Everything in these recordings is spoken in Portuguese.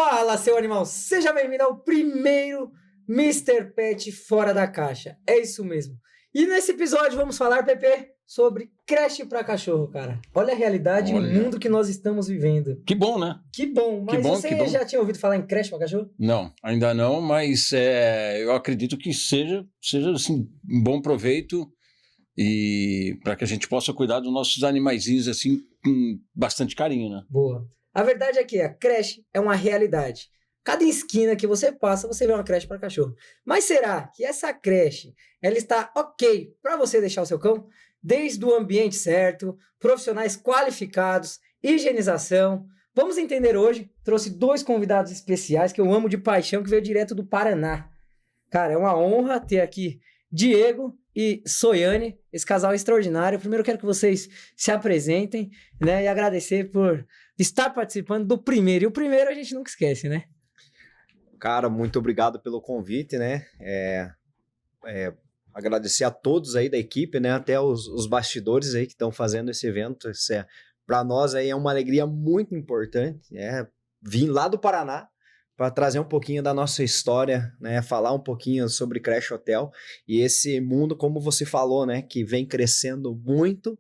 Fala, seu animal! Seja bem-vindo ao primeiro Mr. Pet Fora da Caixa. É isso mesmo. E nesse episódio vamos falar, Pepe, sobre creche para cachorro, cara. Olha a realidade e o mundo que nós estamos vivendo. Que bom, né? Que bom, mas você já tinha ouvido falar em creche para cachorro? Não, ainda não, mas eu acredito que seja assim, um bom proveito e para que a gente possa cuidar dos nossos animaizinhos assim com bastante carinho, né? Boa. A verdade é que a creche é uma realidade. Cada esquina que você passa, você vê uma creche para cachorro. Mas será que essa creche, ela está ok para você deixar o seu cão? Desde o ambiente certo, profissionais qualificados, higienização. Vamos entender hoje. Trouxe 2 convidados especiais que eu amo de paixão, que veio direto do Paraná. Cara, é uma honra ter aqui Diego e Soiane, esse casal extraordinário. Primeiro eu quero que vocês se apresentem, né? E agradecer por estar participando do primeiro. E o primeiro a gente nunca esquece, né? Cara, muito obrigado pelo convite, né? Agradecer a todos aí da equipe, né? Até os bastidores aí que estão fazendo esse evento. Para nós aí é uma alegria muito importante. Vim lá do Paraná para trazer um pouquinho da nossa história, né? Falar um pouquinho sobre Creche Hotel e esse mundo, como você falou, né? Que vem crescendo muito,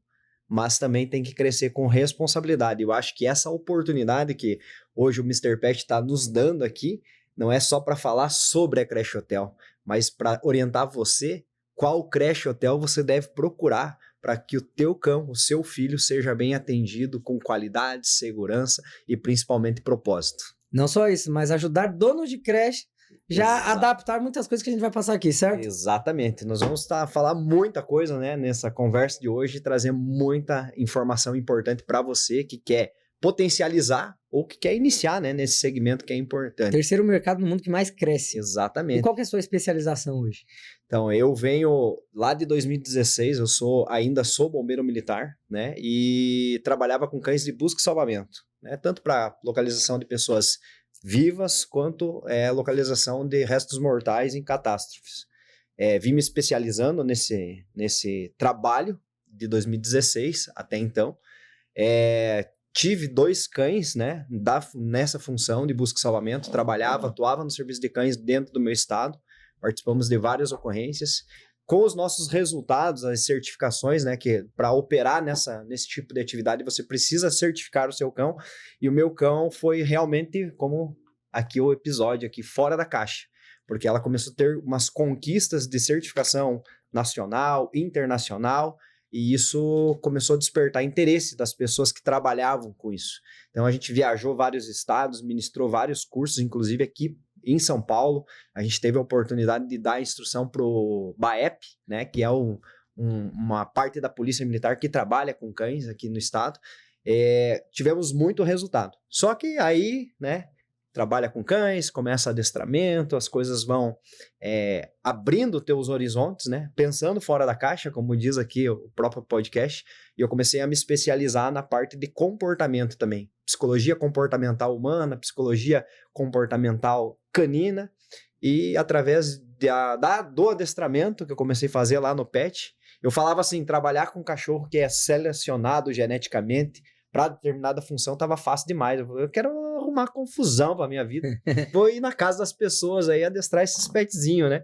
mas também tem que crescer com responsabilidade. Eu acho que essa oportunidade que hoje o Mr. Pet está nos dando aqui não é só para falar sobre a Creche Hotel, mas para orientar você qual creche hotel você deve procurar para que o teu cão, o seu filho, seja bem atendido com qualidade, segurança e principalmente propósito. Não só isso, mas ajudar donos de creche já adaptar muitas coisas que a gente vai passar aqui, certo? Exatamente. Nós vamos falar muita coisa, né, nessa conversa de hoje, trazer muita informação importante para você que quer potencializar ou que quer iniciar, né, nesse segmento que é importante. Terceiro mercado no mundo que mais cresce. Exatamente. E qual que é a sua especialização hoje? Então, eu venho lá de 2016, ainda sou bombeiro militar, né, e trabalhava com cães de busca e salvamento, né, tanto para localização de pessoas vivas quanto localização de restos mortais em catástrofes. Vim me especializando nesse trabalho de 2016 até então. Tive 2 cães, né, nessa função de busca e salvamento, atuava no serviço de cães dentro do meu estado, participamos de várias ocorrências, com os nossos resultados, as certificações, né, que para operar nesse tipo de atividade você precisa certificar o seu cão, e o meu cão foi realmente, como aqui o episódio, aqui fora da caixa, porque ela começou a ter umas conquistas de certificação nacional, internacional, e isso começou a despertar interesse das pessoas que trabalhavam com isso. Então a gente viajou vários estados, ministrou vários cursos, inclusive aqui em São Paulo. A gente teve a oportunidade de dar instrução para o BAEP, né, que é uma parte da Polícia Militar que trabalha com cães aqui no estado. Tivemos muito resultado. Só que aí, né, trabalha com cães, começa adestramento, as coisas vão abrindo teus horizontes, né? Pensando fora da caixa, como diz aqui o próprio podcast, e eu comecei a me especializar na parte de comportamento também. Psicologia comportamental humana, psicologia comportamental canina, e através do adestramento que eu comecei a fazer lá no PET, eu falava assim, trabalhar com cachorro que é selecionado geneticamente para determinada função estava fácil demais. Eu quero arrumar confusão para minha vida. Vou ir na casa das pessoas aí adestrar esses petzinhos, né?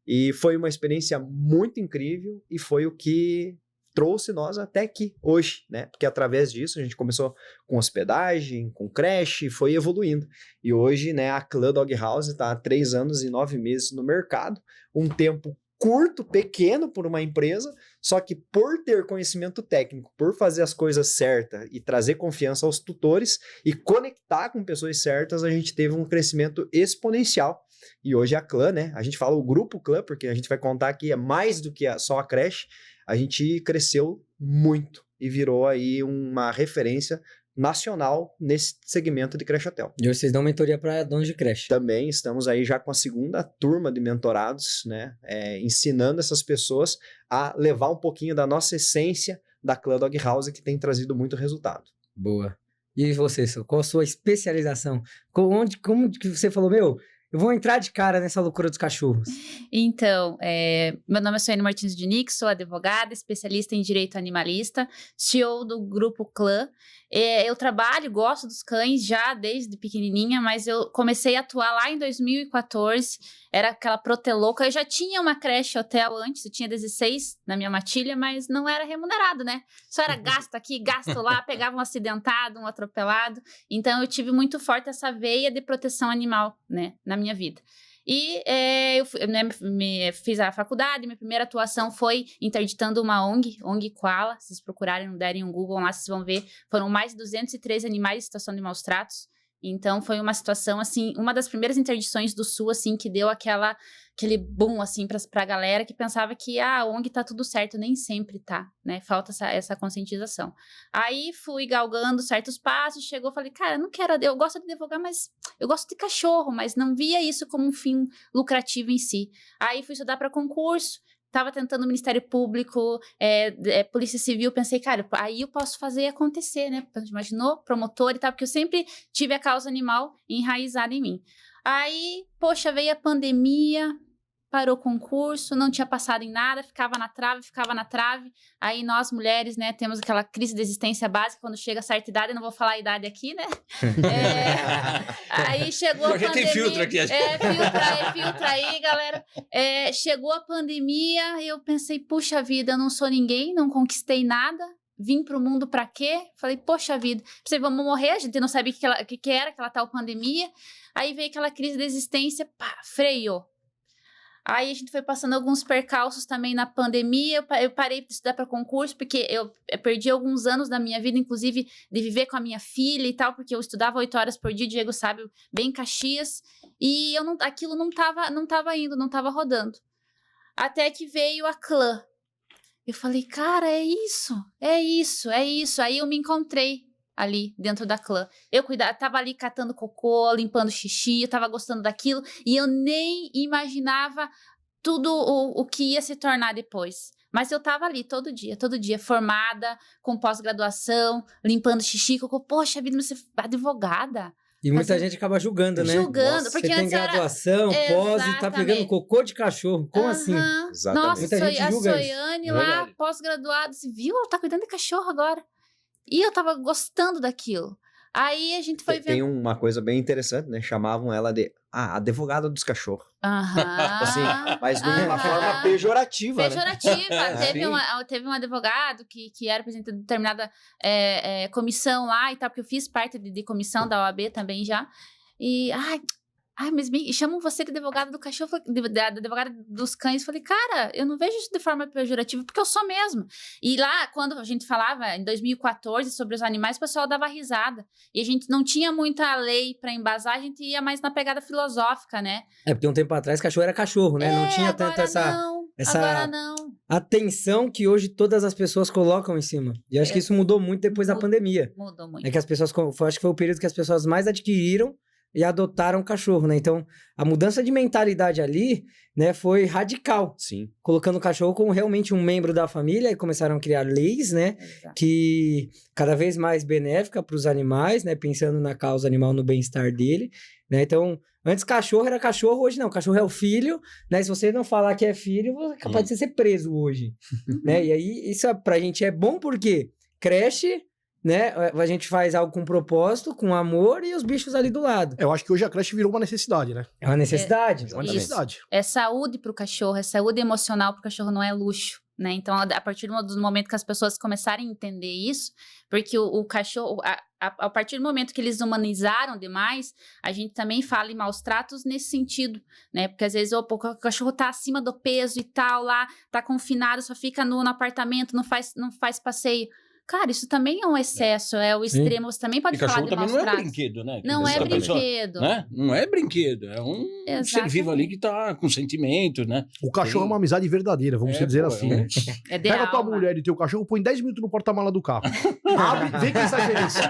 E foi uma experiência muito incrível e foi o que trouxe nós até aqui hoje, né? Porque através disso a gente começou com hospedagem, com creche, foi evoluindo. E hoje, né, a Clã Dog House está há 3 anos e 9 meses no mercado, um tempo curto, pequeno por uma empresa, só que por ter conhecimento técnico, por fazer as coisas certas e trazer confiança aos tutores e conectar com pessoas certas, a gente teve um crescimento exponencial. E hoje a Clã, né? A gente fala o grupo Clã, porque a gente vai contar que é mais do que só a creche. A gente cresceu muito e virou aí uma referência nacional nesse segmento de creche hotel. E hoje vocês dão mentoria para donos de creche. Também estamos aí já com a 2ª turma de mentorados, né? Ensinando essas pessoas a levar um pouquinho da nossa essência da Clã Dog House, que tem trazido muito resultado. Boa. E você, qual a sua especialização? Como que você falou, Eu vou entrar de cara nessa loucura dos cachorros. Então, meu nome é Suene Martins Diniz, sou advogada, especialista em direito animalista, CEO do Grupo Clã. Eu trabalho, gosto dos cães já desde pequenininha, mas eu comecei a atuar lá em 2014, era aquela protelouca. Eu já tinha uma creche hotel antes, eu tinha 16 na minha matilha, mas não era remunerado, né? Só era gasto aqui, gasto lá, pegava um acidentado, um atropelado. Então, eu tive muito forte essa veia de proteção animal, né, na minha vida. E eu fiz a faculdade, minha primeira atuação foi interditando uma ONG Koala. Se vocês procurarem, derem um Google lá, vocês vão ver. Foram mais de 213 animais em situação de maus tratos. Então, foi uma situação, assim, uma das primeiras interdições do Sul, assim, que deu aquele boom, assim, pra galera que pensava que a ONG tá tudo certo. Nem sempre tá, né? Falta essa conscientização. Aí, fui galgando certos passos, falei, cara, eu gosto de advogar, mas eu gosto de cachorro, mas não via isso como um fim lucrativo em si. Aí, fui estudar para concurso. Tava tentando o Ministério Público, Polícia Civil, pensei, cara, aí eu posso fazer acontecer, né? Imaginou? Promotor e tal, porque eu sempre tive a causa animal enraizada em mim. Aí, poxa, veio a pandemia, parou o concurso, não tinha passado em nada, ficava na trave. Aí nós, mulheres, né, temos aquela crise de existência básica quando chega a certa idade, eu não vou falar a idade aqui, né? Aí chegou a pandemia. Tem filtro aqui. Filtra aí, galera. Chegou a pandemia, eu pensei, puxa vida, eu não sou ninguém, não conquistei nada. Vim pro mundo pra quê? Falei, poxa vida, vamos morrer, a gente não sabia o que era aquela tal pandemia. Aí veio aquela crise de existência, freou. Aí a gente foi passando alguns percalços também na pandemia, eu parei de estudar para concurso, porque eu perdi alguns anos da minha vida, inclusive de viver com a minha filha e tal, porque eu estudava 8 horas por dia, Diego sabe, bem em Caxias, e aquilo não tava indo, não tava rodando. Até que veio a Clã. Eu falei, cara, é isso. Aí eu me encontrei ali dentro da Clã. Eu tava ali catando cocô, limpando xixi, eu tava gostando daquilo, e eu nem imaginava tudo o que ia se tornar depois. Mas eu tava ali todo dia, formada, com pós-graduação, limpando xixi, cocô. Poxa vida, você é advogada. E muita gente acaba julgando, né? Julgando, porque você tem graduação, pós e tá pegando cocô de cachorro. Como assim? Exatamente. Nossa, a Soiane lá, pós-graduada, você viu? Ela tá cuidando de cachorro agora. E eu tava gostando daquilo. Aí a gente foi ver. Tem uma coisa bem interessante, né? Chamavam ela de advogada dos cachorros. Assim, mas de uma forma pejorativa. Teve um advogado que era presidente de determinada comissão lá e tal, porque eu fiz parte de comissão da OAB também já. E, mas chamam você de advogada do cachorro, de advogada dos cães. Falei, cara, eu não vejo isso de forma pejorativa, porque eu sou mesmo. E lá, quando a gente falava, em 2014, sobre os animais, o pessoal dava risada. E a gente não tinha muita lei pra embasar, a gente ia mais na pegada filosófica, né? Porque um tempo atrás, cachorro era cachorro, né? Não tinha tanto agora não. Atenção que hoje todas as pessoas colocam em cima. E acho que isso mudou muito depois da pandemia. Mudou muito. É que as pessoas, acho que foi o período que as pessoas mais adquiriram e adotaram cachorro, né? Então, a mudança de mentalidade ali, né, foi radical. Sim. Colocando o cachorro como realmente um membro da família e começaram a criar leis, né? Exato. Que cada vez mais benéfica para os animais, né? Pensando na causa animal, no bem-estar dele, né? Então, antes cachorro era cachorro, hoje não. Cachorro é o filho, né? Se você não falar que é filho, você é capaz de ser preso hoje, né? E aí, isso pra gente é bom porque creche, né? A gente faz algo com propósito, com amor e os bichos ali do lado. Eu acho que hoje a creche virou uma necessidade, né? É uma necessidade. É uma necessidade. É saúde pro cachorro, é saúde emocional pro cachorro, não é luxo, né? Então, a partir do momento que as pessoas começarem a entender isso, porque o cachorro, a partir do momento que eles humanizaram demais, a gente também fala em maus tratos nesse sentido, né? Porque às vezes o cachorro tá acima do peso e tal, lá, tá confinado, só fica no apartamento, não faz passeio. Cara, isso também é um excesso, é o extremo. Você também pode falar de maus tratos. Cachorro também não é brinquedo, né? Não é brinquedo. Né? Não é brinquedo, é um ser vivo ali que tá com sentimento, né? O cachorro é uma amizade verdadeira, vamos dizer assim. Pega a tua mulher e teu cachorro, põe 10 minutos no porta-mala do carro. Abre, vem que essa gerência.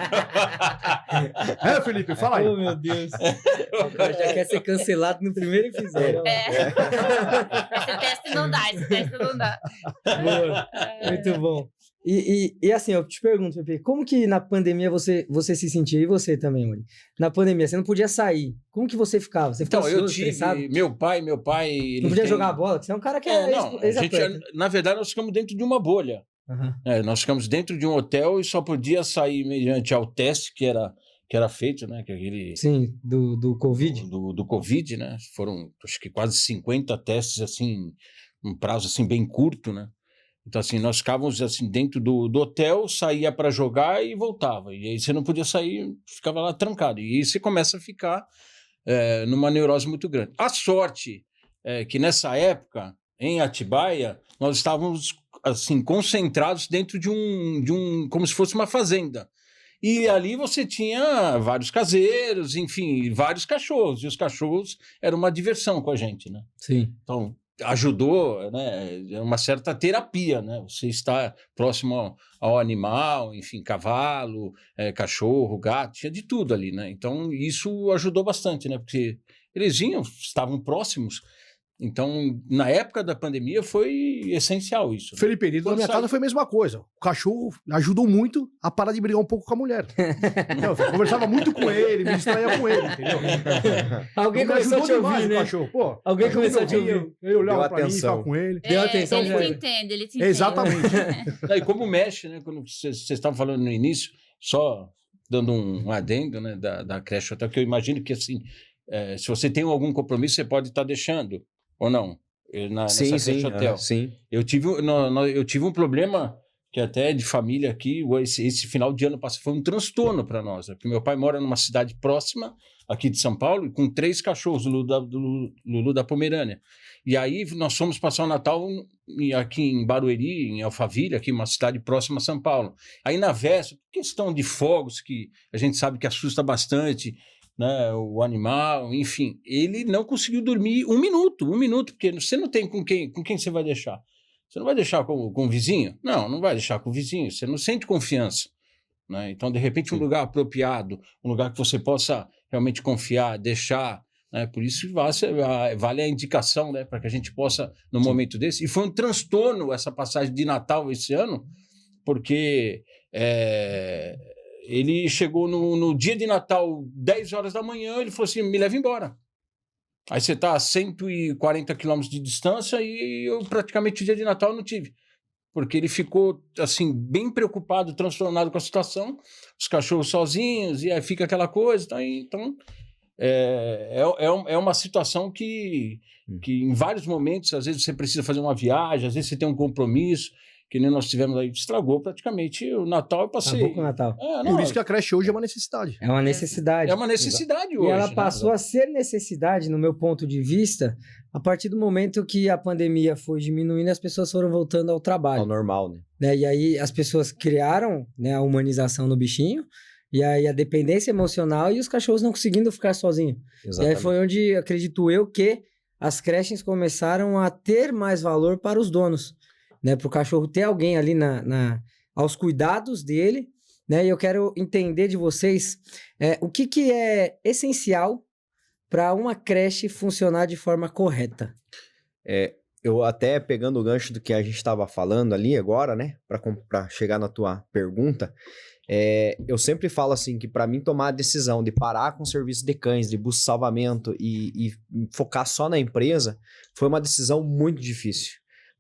Felipe, fala aí. Oh, meu Deus. O cara já quer ser cancelado no primeiro episódio. Esse teste não dá. Boa. Muito bom. E assim, eu te pergunto, Pepe, como que na pandemia você se sentia? E você também, Mori? Na pandemia, você não podia sair. Como que você ficava? Você ficava Então, ansioso, estressado? Meu pai... Ele Não podia jogar bola? Você é um cara que é não, ex-atleta. na verdade, nós ficamos dentro de uma bolha. Uhum. Nós ficamos dentro de um hotel e só podia sair mediante ao teste que era feito, né? Que aquele, Sim, do Covid. do Covid, né? Foram, acho que quase 50 testes, assim, um prazo, assim, bem curto, né? Então, assim, nós ficávamos, assim, dentro do hotel, saía para jogar e voltava. E aí você não podia sair, ficava lá trancado. E aí você começa a ficar numa neurose muito grande. A sorte é que nessa época, em Atibaia, nós estávamos, assim, concentrados dentro de um como se fosse uma fazenda. E ali você tinha vários caseiros, enfim, vários cachorros. E os cachorros eram uma diversão com a gente, né? Sim. Então, ajudou, né? Uma certa terapia, né? Você está próximo ao animal, enfim, cavalo, cachorro, gato, tinha de tudo ali, né? Então, isso ajudou bastante, né? Porque eles estavam próximos. Então, na época da pandemia, foi essencial isso. Né? Felipe, dentro da minha casa foi a mesma coisa. O cachorro ajudou muito a parar de brigar um pouco com a mulher. Eu conversava muito com ele, me distraía com ele, entendeu? Alguém começou a te ouvir, né? Cachorro. Pô, alguém começou a te ouvir. Ele olhava pra mim, ficava com ele. Deu atenção, ele te entende, ele te entende. Exatamente. E como mexe, né? Quando vocês estavam falando no início, só dando um adendo, né, da creche hotel, que eu imagino que, assim, se você tem algum compromisso, você pode estar deixando, ou não? Nessa creche hotel. Sim. Eu tive um problema que até de família aqui, esse final de ano passado, foi um transtorno para nós. Porque meu pai mora numa cidade próxima aqui de São Paulo, com 3 cachorros, do Lulu da Pomerânia. E aí nós fomos passar o Natal aqui em Barueri, em Alphaville, aqui uma cidade próxima a São Paulo. Aí na véspera, questão de fogos, que a gente sabe que assusta bastante, né, o animal, enfim, ele não conseguiu dormir um minuto, porque você não tem com quem você vai deixar. Você não vai deixar com o vizinho? Não vai deixar com o vizinho, você não sente confiança. Né? Então, de repente, um lugar apropriado, um lugar que você possa realmente confiar, deixar, né? Por isso vale a indicação, né, para que a gente possa, no momento desse, e foi um transtorno essa passagem de Natal esse ano, porque ele chegou no dia de Natal, 10 horas da manhã, ele falou assim, me leva embora. Aí você está a 140 quilômetros de distância e eu praticamente o dia de Natal não tive. Porque ele ficou, assim, bem preocupado, transtornado com a situação, os cachorros sozinhos, e aí fica aquela coisa. Então é uma situação que em vários momentos, às vezes você precisa fazer uma viagem, às vezes você tem um compromisso, que nem nós tivemos aí, estragou praticamente o Natal e passei. Acabou com o Natal. Por isso que a creche hoje é uma necessidade. É uma necessidade. É uma necessidade hoje. E ela passou a ser necessidade, no meu ponto de vista, a partir do momento que a pandemia foi diminuindo e as pessoas foram voltando ao trabalho. Ao normal, né? E aí as pessoas criaram, né, a humanização no bichinho, e aí a dependência emocional e os cachorros não conseguindo ficar sozinhos. Exatamente. E aí foi onde, acredito eu, que as creches começaram a ter mais valor para os donos. Né, para o cachorro ter alguém ali aos cuidados dele, né? E eu quero entender de vocês o que é essencial para uma creche funcionar de forma correta. Eu até pegando o gancho do que a gente estava falando ali agora, né? Para chegar na tua pergunta, eu sempre falo assim que para mim tomar a decisão de parar com o serviço de cães, de busca e salvamento e focar só na empresa, foi uma decisão muito difícil.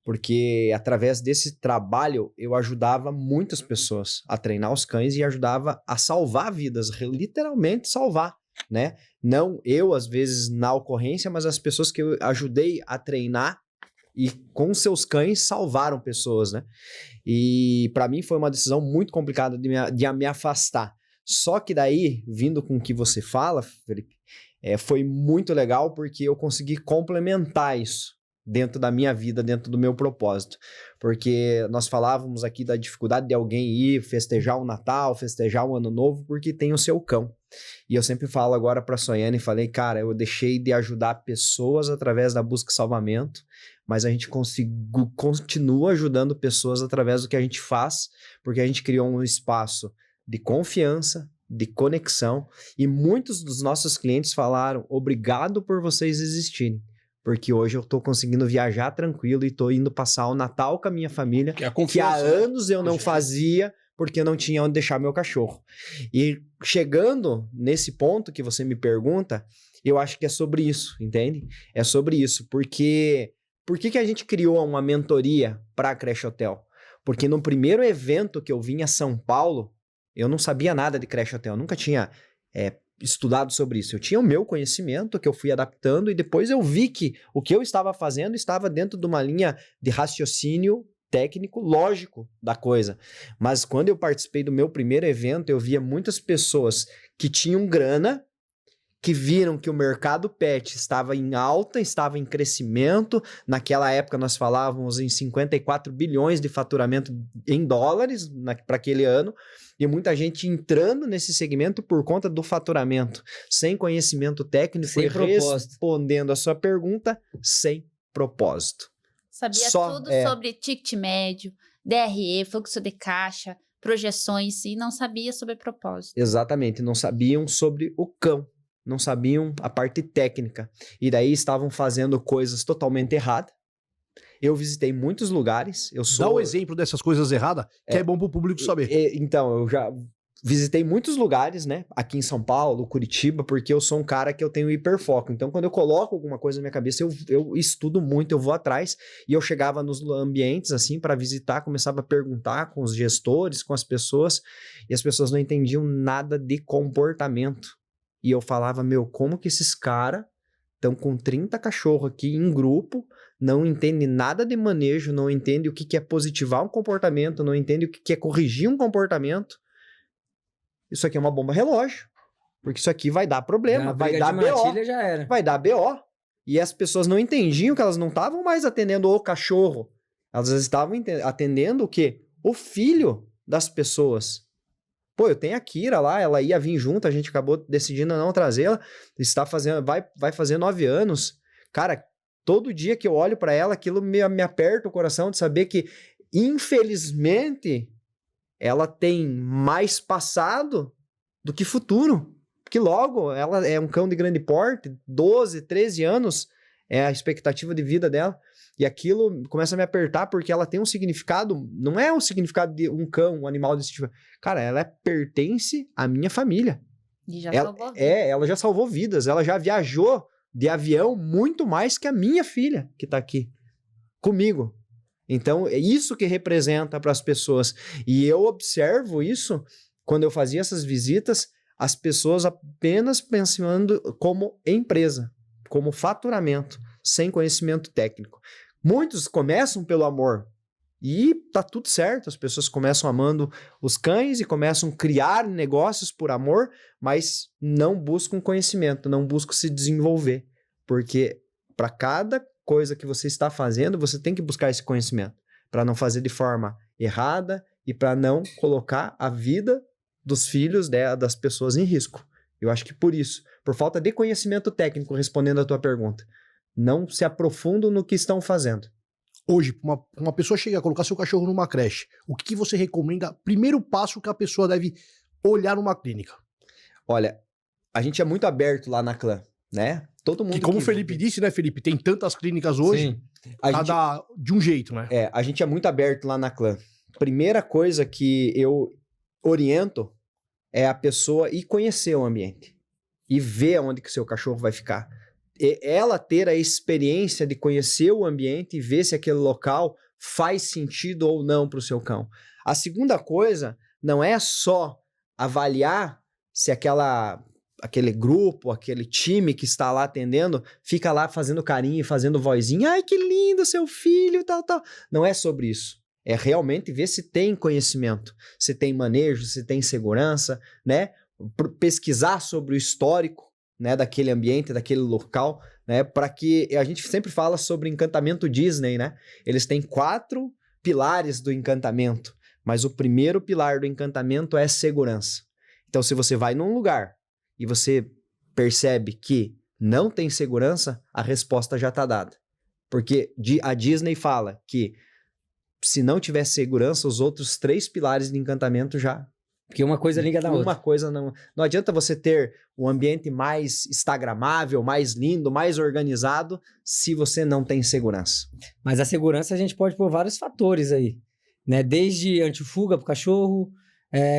Porque através desse trabalho eu ajudava muitas pessoas a treinar os cães e ajudava a salvar vidas, literalmente salvar, né? Não eu, às vezes, na ocorrência, mas as pessoas que eu ajudei a treinar e com seus cães salvaram pessoas, né? E para mim foi uma decisão muito complicada de me afastar. Só que daí, vindo com o que você fala, Felipe, foi muito legal porque eu consegui complementar isso dentro da minha vida, dentro do meu propósito. Porque nós falávamos aqui da dificuldade de alguém ir festejar o Natal, festejar o Ano Novo, porque tem o seu cão. E eu sempre falo agora para a Soiane e falei, cara, eu deixei de ajudar pessoas através da busca e salvamento, mas a gente continua ajudando pessoas através do que a gente faz, porque a gente criou um espaço de confiança, de conexão, e muitos dos nossos clientes falaram, obrigado por vocês existirem. Porque hoje eu tô conseguindo viajar tranquilo e tô indo passar o Natal com a minha família, Que é a que há confiança, né? anos eu não fazia porque eu não tinha onde deixar meu cachorro. E chegando nesse ponto que você me pergunta, eu acho que é sobre isso, entende? É sobre isso, porque por que a gente criou uma mentoria para a Creche Hotel? Porque no primeiro evento que eu vim a São Paulo, eu não sabia nada de Creche Hotel, nunca tinha estudado sobre isso. Eu tinha o meu conhecimento que eu fui adaptando e depois eu vi que o que eu estava fazendo estava dentro de uma linha de raciocínio técnico, lógico da coisa. Mas quando eu participei do meu primeiro evento, eu via muitas pessoas que tinham grana, que viram que o mercado pet estava em alta, estava em crescimento. Naquela época nós falávamos em 54 bilhões de faturamento em dólares para aquele ano, e muita gente entrando nesse segmento por conta do faturamento, sem conhecimento técnico Sem e propósito. respondendo a sua pergunta, sem propósito. Sabia Só, tudo sobre ticket médio, DRE, fluxo de caixa, projeções e não sabia sobre propósito. Exatamente, não sabiam sobre o cão, não sabiam a parte técnica, e daí estavam fazendo coisas totalmente erradas. Eu visitei muitos lugares, Dá um exemplo dessas coisas erradas, que é bom pro público saber. Então, eu já visitei muitos lugares, né? Aqui em São Paulo, Curitiba, porque eu sou um cara que eu tenho hiperfoco. Então, quando eu coloco alguma coisa na minha cabeça, eu estudo muito, eu vou atrás. E eu chegava nos ambientes, assim, para visitar, começava a perguntar com os gestores, com as pessoas, e as pessoas não entendiam nada de comportamento. E eu falava, como que esses caras estão com 30 cachorros aqui em grupo, não entende nada de manejo, não entende o que é positivar um comportamento, não entende o que é corrigir um comportamento. Isso aqui é uma bomba relógio, porque isso aqui vai dar problema, vai dar BO, já era. vai dar BO. E as pessoas não entendiam que elas não estavam mais atendendo o cachorro, elas estavam atendendo o quê? O filho das pessoas. Pô, eu tenho a Kira lá, ela ia vir junto, a gente acabou decidindo não trazê-la, vai fazer 9 anos. Cara, todo dia que eu olho pra ela, aquilo me aperta o coração de saber que, infelizmente, ela tem mais passado do que futuro. Porque logo, ela é um cão de grande porte, 12, 13 anos é a expectativa de vida dela. E aquilo começa a me apertar porque ela tem um significado, não é o significado de um cão, um animal desse tipo. Cara, ela pertence à minha família. E já salvou vidas. Ela já salvou vidas, ela já viajou de avião muito mais que a minha filha que tá aqui comigo. Então, é isso que representa para as pessoas. E eu observo isso quando eu fazia essas visitas, as pessoas apenas pensando como empresa, como faturamento, sem conhecimento técnico. Muitos começam pelo amor e tá tudo certo, as pessoas começam amando os cães e começam a criar negócios por amor, mas não buscam conhecimento, não buscam se desenvolver, porque para cada coisa que você está fazendo, você tem que buscar esse conhecimento, para não fazer de forma errada e para não colocar a vida dos filhos das pessoas em risco. Eu acho que por isso, por falta de conhecimento técnico, respondendo a tua pergunta, não se aprofundam no que estão fazendo. Hoje, uma pessoa chega a colocar seu cachorro numa creche, o que você recomenda? Primeiro passo que a pessoa deve olhar numa clínica. Olha, a gente é muito aberto lá na Clã, né? Todo mundo. Que como o Felipe disse, né, Felipe? Tem tantas clínicas hoje, cada de um jeito, né? A gente é muito aberto lá na Clã. Primeira coisa que eu oriento é a pessoa ir conhecer o ambiente e ver onde que o seu cachorro vai ficar. Ela ter a experiência de conhecer o ambiente e ver se aquele local faz sentido ou não para o seu cão. A segunda coisa não é só avaliar se aquele grupo, aquele time que está lá atendendo, fica lá fazendo carinho e fazendo vozinha. Ai, que lindo seu filho, tal, tal. Não é sobre isso. É realmente ver se tem conhecimento, se tem manejo, se tem segurança, né? Pesquisar sobre o histórico, né, daquele ambiente, daquele local, né, para que a gente sempre fala sobre encantamento Disney, né? Eles têm 4 pilares do encantamento, mas o primeiro pilar do encantamento é segurança. Então, se você vai num lugar e você percebe que não tem segurança, a resposta já está dada. Porque a Disney fala que se não tiver segurança, os outros 3 pilares de encantamento já Porque uma coisa liga da outra. Uma coisa não adianta você ter um ambiente mais instagramável, mais lindo, mais organizado, se você não tem segurança. Mas a segurança a gente pode pôr vários fatores aí, né? Desde antifuga para o cachorro,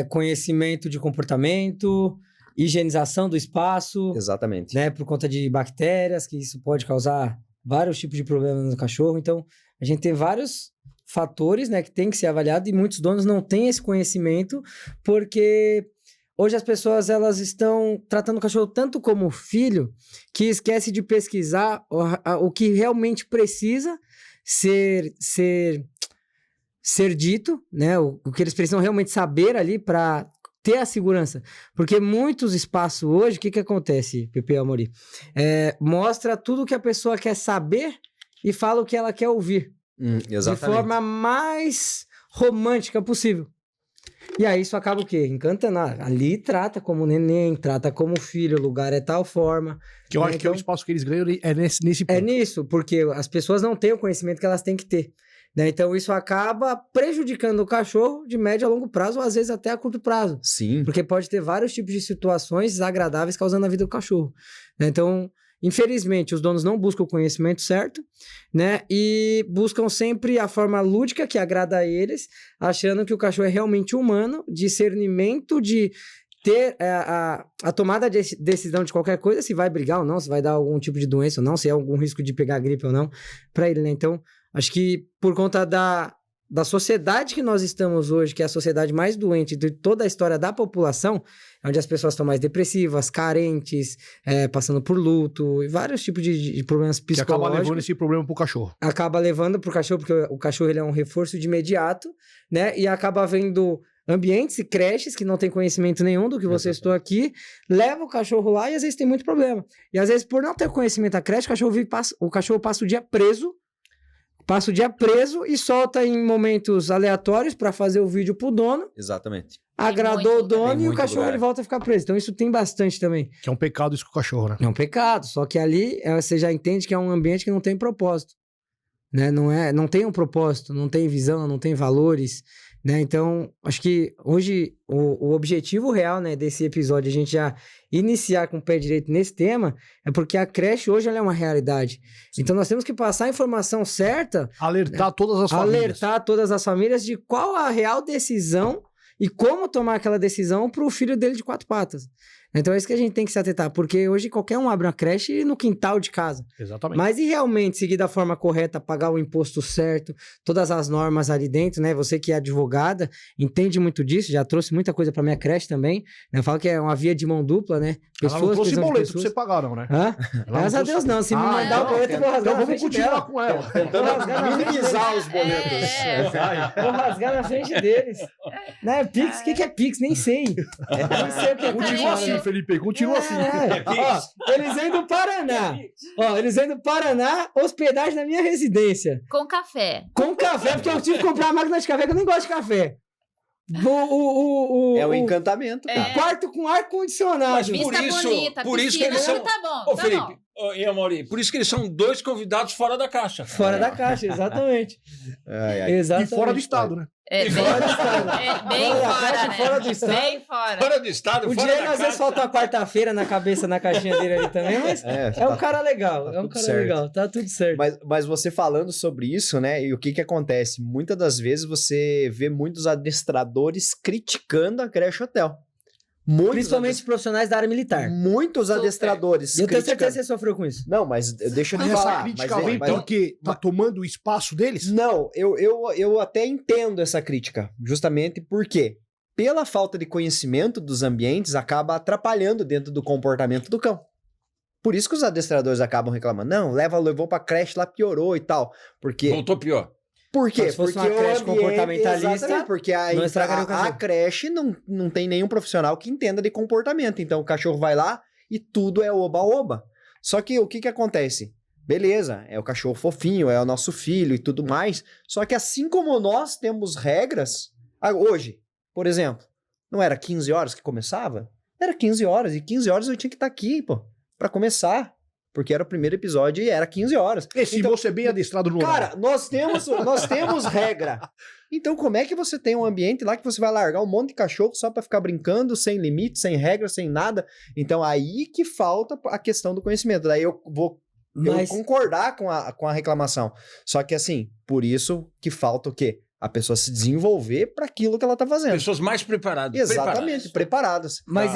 conhecimento de comportamento, higienização do espaço. Exatamente. Né? Por conta de bactérias, que isso pode causar vários tipos de problemas no cachorro. Então, a gente tem vários fatores, né, que tem que ser avaliado, e muitos donos não têm esse conhecimento, porque hoje as pessoas elas estão tratando o cachorro tanto como filho, que esquece de pesquisar o que realmente precisa ser dito, né, o que eles precisam realmente saber ali para ter a segurança. Porque muitos espaços hoje, o que acontece, Pepe Amorim? Mostra tudo que a pessoa quer saber e fala o que ela quer ouvir. Exatamente. De forma mais romântica possível. E aí isso acaba o quê? Encantando. Ali trata como neném, trata como filho, o lugar é tal forma. Que eu acho que é o espaço que eles ganham é nesse ponto. É nisso, porque as pessoas não têm o conhecimento que elas têm que ter. Né? Então isso acaba prejudicando o cachorro de médio a longo prazo, ou às vezes até a curto prazo. Sim. Porque pode ter vários tipos de situações desagradáveis causando a vida do cachorro. Né? Então, infelizmente, os donos não buscam o conhecimento certo, né? E buscam sempre a forma lúdica que agrada a eles, achando que o cachorro é realmente humano, discernimento de ter a tomada de decisão de qualquer coisa, se vai brigar ou não, se vai dar algum tipo de doença ou não, se há algum risco de pegar gripe ou não, para ele, né? Então, acho que por conta da sociedade que nós estamos hoje, que é a sociedade mais doente de toda a história da população, onde as pessoas estão mais depressivas, carentes, passando por luto, e vários tipos de problemas psicológicos. Que acaba levando esse problema pro cachorro. Acaba levando pro cachorro, porque o cachorro ele é um reforço de imediato, né? E acaba vendo ambientes e creches que não tem conhecimento nenhum do que você estou aqui, leva o cachorro lá e às vezes tem muito problema. E às vezes, por não ter conhecimento da creche, o cachorro passa o dia preso, e solta em momentos aleatórios para fazer o vídeo pro dono. Exatamente. Agradou o dono Tem e o muito cachorro lugar. ele volta a ficar preso. Então isso tem bastante também. Que é um pecado isso com o cachorro, né? É um pecado, só que ali você já entende que é um ambiente que não tem propósito. Né? Não tem um propósito, não tem visão, não tem valores. Né? Então, acho que hoje o objetivo real, né, desse episódio, a gente já iniciar com o pé direito nesse tema, é porque a creche hoje ela é uma realidade. Então nós temos que passar a informação certa, alertar todas as famílias. Alertar todas as famílias de qual a real decisão e como tomar aquela decisão para o filho dele de 4 patas. Então é isso que a gente tem que se atentar, porque hoje qualquer um abre uma creche no quintal de casa. Exatamente. Mas e realmente seguir da forma correta, pagar o imposto certo, todas as normas ali dentro, né? Você que é advogada, entende muito disso, já trouxe muita coisa para minha creche também. Né? Eu falo que é uma via de mão dupla, né? Ela não trouxe boleto pra você pagar, não, né? Graças a Deus não, se me mandar o boleto eu vou rasgar. Então vamos continuar com ela. Tentando minimizar os boletos. Vou rasgar na frente deles. Né? Pix, o que é Pix? Nem sei. Nem sei o que é. Continua assim, Felipe, continua assim. Ó, eles vêm do Paraná. Eles vêm do Paraná, hospedagem na minha residência. Com café. Com café, porque eu tive que comprar uma máquina de café, que eu nem gosto de café. É o encantamento, cara. Quarto com ar-condicionado. Mas por isso que eles são... Tá bom, Ô, Felipe, e Amorim, por isso que eles são 2 convidados fora da caixa. Fora da caixa, exatamente. Exatamente. E fora do estado, né? Fora do estado. Bem fora, né? Fora do estado. Bem fora. Fora do estado, O fora Diego da às vezes caixa. falta uma quarta-feira na cabeça, na caixinha dele ali também, mas é um cara legal. tá É um tudo cara certo. legal, tá tudo certo. Mas você falando sobre isso, né? E o que acontece? Muitas das vezes você vê muitos adestradores criticando a creche hotel. Principalmente profissionais da área militar. Muitos Super. adestradores E eu tenho certeza criticando. que você sofreu com isso. Não, mas deixa eu te Mas essa falar. crítica vem porque tá tomando o espaço deles? Não, eu até entendo essa crítica, justamente porque, pela falta de conhecimento dos ambientes, acaba atrapalhando dentro do comportamento do cão. Por isso que os adestradores acabam reclamando. Não, levou pra creche lá, piorou e tal. Porque... Voltou pior. Por quê? Se fosse Porque uma creche o ambiente, comportamentalista, exatamente, porque não estragaria o a cachorro. creche não tem nenhum profissional que entenda de comportamento. Então o cachorro vai lá e tudo é oba-oba. Só que o que acontece? Beleza, é o cachorro fofinho, é o nosso filho e tudo mais. Só que assim como nós temos regras... Hoje, por exemplo, não era 15 horas que começava? Era 15 horas, e 15 horas eu tinha que estar aqui, pô, pra começar. porque era o primeiro episódio e era 15 horas. Esse moço é bem adestrado no Cara, nós temos regra. Então, como é que você tem um ambiente lá que você vai largar um monte de cachorro só pra ficar brincando, sem limite, sem regra, sem nada? Então, aí que falta a questão do conhecimento. Daí eu vou concordar com a reclamação. Só que, assim, por isso que falta o quê? A pessoa se desenvolver para aquilo que ela tá fazendo. Pessoas mais preparadas. Exatamente, preparadas. Mas,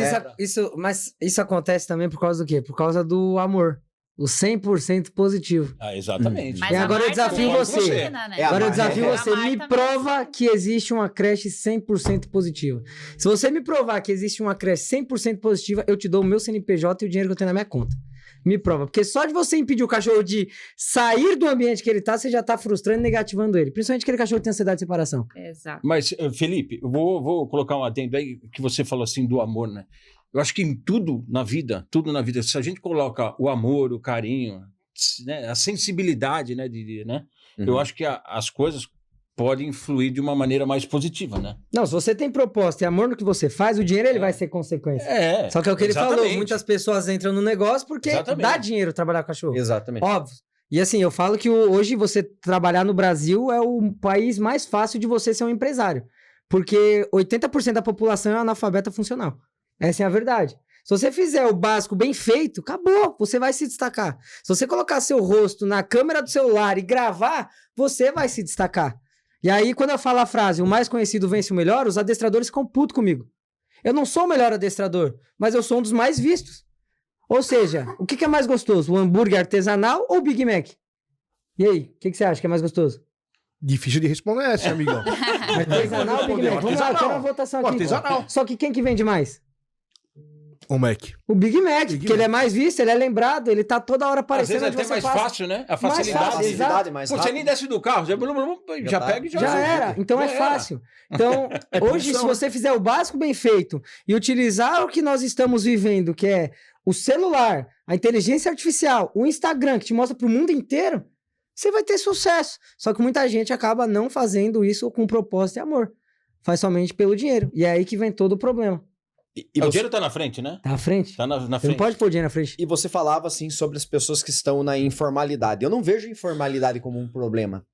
isso acontece também por causa do quê? Por causa do amor. O 100% positivo. Exatamente. Mas E a agora eu marca desafio também é você. ensina, né? Agora eu a desafio marca- você, a me marca prova que existe uma creche 100% positiva. Se você me provar que existe uma creche 100% positiva, eu te dou o meu CNPJ e o dinheiro que eu tenho na minha conta. Me prova. Porque só de você impedir o cachorro de sair do ambiente que ele tá, você já tá frustrando e negativando ele. Principalmente aquele cachorro que tem ansiedade de separação. Exato. Mas, Felipe, eu vou colocar um adendo aí, que você falou assim do amor, né? Eu acho que em tudo na vida, se a gente coloca o amor, o carinho, né, a sensibilidade, né, eu acho que as coisas podem influir de uma maneira mais positiva, né? Não, se você tem proposta e amor no que você faz, o dinheiro ele vai ser consequência. Só que é o que ele falou, muitas pessoas entram no negócio porque dá dinheiro trabalhar com cachorro. Exatamente. Óbvio. E assim, eu falo que hoje você trabalhar no Brasil é o país mais fácil de você ser um empresário. Porque 80% da população é analfabeta funcional. Essa é a verdade. Se você fizer o básico bem feito, acabou, você vai se destacar. Se você colocar seu rosto na câmera do celular e gravar, você vai se destacar. E aí, quando eu falo a frase, o mais conhecido vence o melhor, os adestradores ficam putos comigo. Eu não sou o melhor adestrador, mas eu sou um dos mais vistos. Ou seja, o que é mais gostoso? O hambúrguer artesanal ou o Big Mac? E aí, o que você acha que é mais gostoso? Difícil de responder essa, amigão. Artesanal ou Big Mac? Vamos lá, eu quero uma votação aqui. Artesanal. Só que quem que vende mais? O Mac. O Big Mac, porque ele é mais visto, ele é lembrado, ele tá toda hora Às aparecendo. vezes é até mais fácil, né? A facilidade. fácil, exato. mais Pô, você nem desce do carro, já pega e Já era, então é fácil. Então, hoje, se você fizer o básico bem feito e utilizar o que nós estamos vivendo, que é o celular, a inteligência artificial, o Instagram, que te mostra pro mundo inteiro, você vai ter sucesso. Só que muita gente acaba não fazendo isso com propósito e amor. Faz somente pelo dinheiro. E é aí que vem todo o problema. O dinheiro tá na frente, né? Tá à frente? Tá na Você frente. não pode pôr dinheiro na frente. E você falava, assim, sobre as pessoas que estão na informalidade. Eu não vejo informalidade como um problema.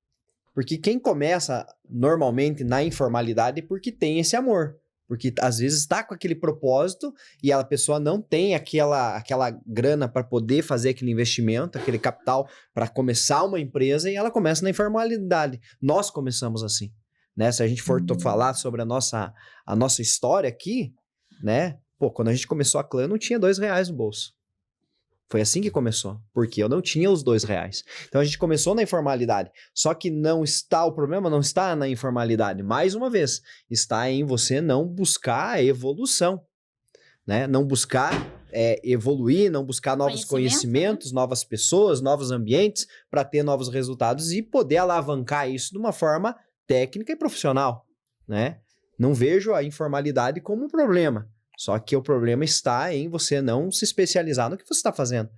Porque quem começa, normalmente, na informalidade é porque tem esse amor. Porque, às vezes, está com aquele propósito e a pessoa não tem aquela grana para poder fazer aquele investimento, aquele capital para começar uma empresa e ela começa na informalidade. Nós começamos assim, né? Se a gente for falar sobre a nossa história aqui, né? Pô, quando a gente começou a Clã, eu não tinha R$2 no bolso. Foi assim que começou, porque eu não tinha os R$2. Então a gente começou na informalidade. Só que o problema não está na informalidade. Mais uma vez, está em você não buscar a evolução, né? Não buscar evoluir, não buscar novos conhecimentos, novas pessoas, novos ambientes para ter novos resultados e poder alavancar isso de uma forma técnica e profissional, né? Não vejo a informalidade como um problema. Só que o problema está em você não se especializar no que você está fazendo.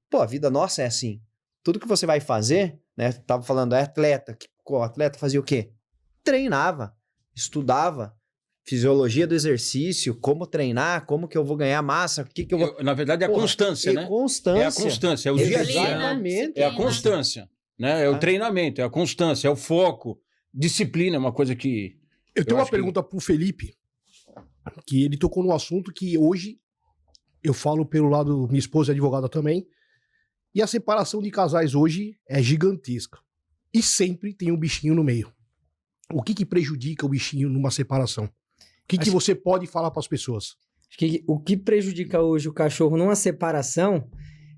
Pô, a vida nossa é assim. Tudo que você vai fazer, né? Tava falando, atleta. O atleta fazia o quê? Treinava, estudava, fisiologia do exercício, como treinar, como que eu vou ganhar massa, o que eu vou... Na verdade, é a constância, né? Constância. É a constância, é o dia a dia. Exatamente. É a constância, né? É o treinamento, é a constância, é o foco. Disciplina é uma coisa que... Eu tenho uma pergunta pro Felipe, que ele tocou num assunto que hoje eu falo pelo lado, minha esposa é advogada também, e a separação de casais hoje é gigantesca. E sempre tem um bichinho no meio. O que prejudica o bichinho numa separação? O que você pode falar para as pessoas? Acho que o que prejudica hoje o cachorro numa separação,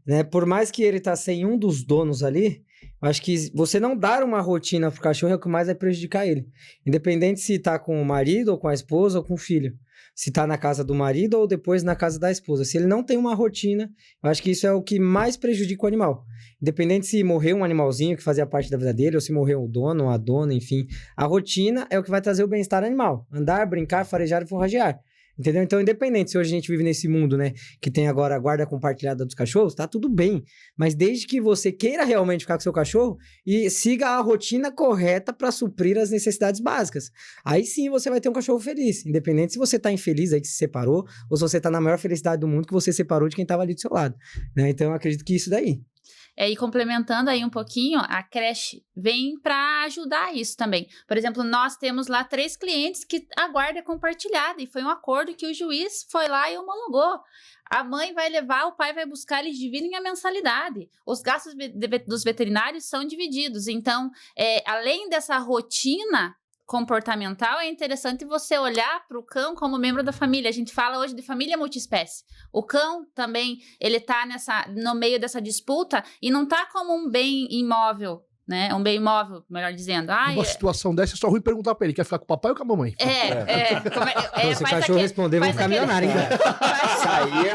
né? Por mais que ele tá sem um dos donos ali, acho que você não dar uma rotina pro cachorro é o que mais vai prejudicar ele. Independente se tá com o marido, ou com a esposa, ou com o filho. Se tá na casa do marido, ou depois na casa da esposa. Se ele não tem uma rotina, eu acho que isso é o que mais prejudica o animal. Independente se morreu um animalzinho que fazia parte da vida dele, ou se morreu o dono, ou a dona, enfim. A rotina é o que vai trazer o bem-estar animal. Andar, brincar, farejar e forragear. Entendeu? Então, independente se hoje a gente vive nesse mundo, né, que tem agora a guarda compartilhada dos cachorros, tá tudo bem. Mas desde que você queira realmente ficar com seu cachorro e siga a rotina correta para suprir as necessidades básicas. Aí sim você vai ter um cachorro feliz. Independente se você tá infeliz aí que se separou, ou se você tá na maior felicidade do mundo que você separou de quem tava ali do seu lado. Né? Então, eu acredito que isso daí. E complementando aí um pouquinho, a creche vem para ajudar isso também. Por exemplo, nós temos lá 3 clientes que a guarda é compartilhada e foi um acordo que o juiz foi lá e homologou. A mãe vai levar, o pai vai buscar, eles dividem a mensalidade. Os gastos dos veterinários são divididos. Então, além dessa rotina comportamental, é interessante você olhar para o cão como membro da família. A gente fala hoje de família multiespécie. O cão também, ele tá no meio dessa disputa e não tá como um bem imóvel, né? Um bem imóvel, melhor dizendo. Numa situação dessa, é só ruim perguntar pra ele, quer ficar com o papai ou com a mamãe? Se o cachorro responder, vão ficar milionário, hein, cara?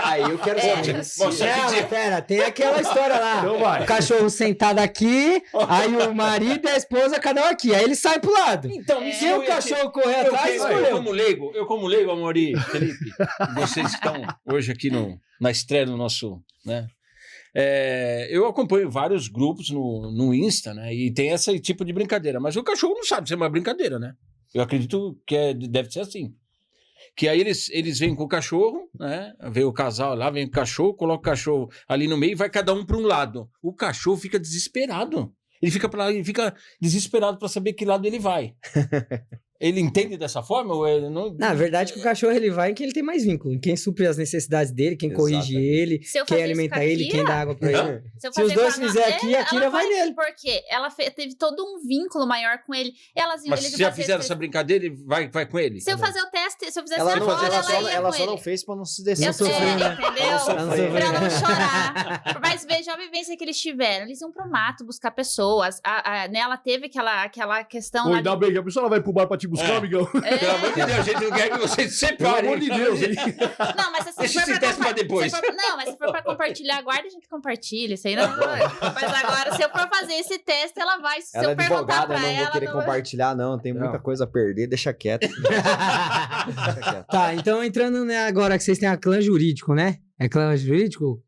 Aí eu quero saber. Pera, tem aquela história lá. Então vai. O cachorro sentado aqui, aí o marido e a esposa, cada um aqui. Aí ele sai pro lado. Então, Se o cachorro correr atrás, eu como leigo, Amaury, Felipe, vocês estão hoje aqui na estreia do nosso, né? Eu acompanho vários grupos no Insta, né? E tem esse tipo de brincadeira. Mas o cachorro não sabe se é uma brincadeira, né? Eu acredito que deve ser assim. Que aí eles vêm com o cachorro, né? Vem o casal lá, vem o cachorro, coloca o cachorro ali no meio e vai cada um para um lado. O cachorro fica desesperado. Ele fica desesperado para saber que lado ele vai. Ele entende dessa forma? Ou ele não... Na verdade, que o cachorro ele vai em quem ele tem mais vínculo, em quem supre as necessidades dele, quem corrige ele, quem alimenta ele, quem dá água pra ele. Se os dois fizerem aqui, a Kira vai nele. Porque ela teve todo um vínculo maior com ele. Mas se já fizeram essa brincadeira, ele vai com ele? Se eu fazer o teste, se eu fizesse ela agora, ela só não fez pra não se eu sei, decepcionar. entendeu? Pra não chorar. Mas veja a vivência que eles tiveram. Eles iam pro mato buscar pessoas. Ela teve aquela questão... Oi, dá bem, a pessoa vai pro bar pra te buscar, amigão? Pelo amor de Deus, a gente não quer que vocês se separem. Pelo amor de Deus. Não, mas se deixa esse teste pra depois. Mas se for pra compartilhar a guarda, a gente compartilha. Isso aí não. Mas agora, se eu for fazer esse teste, ela vai. Se ela eu é perguntar advogada, pra não ela, vou querer compartilhar, não. Tem muita coisa a perder, deixa quieto. Tá, então entrando, né, agora que vocês têm a clã jurídico, né? É clã jurídico?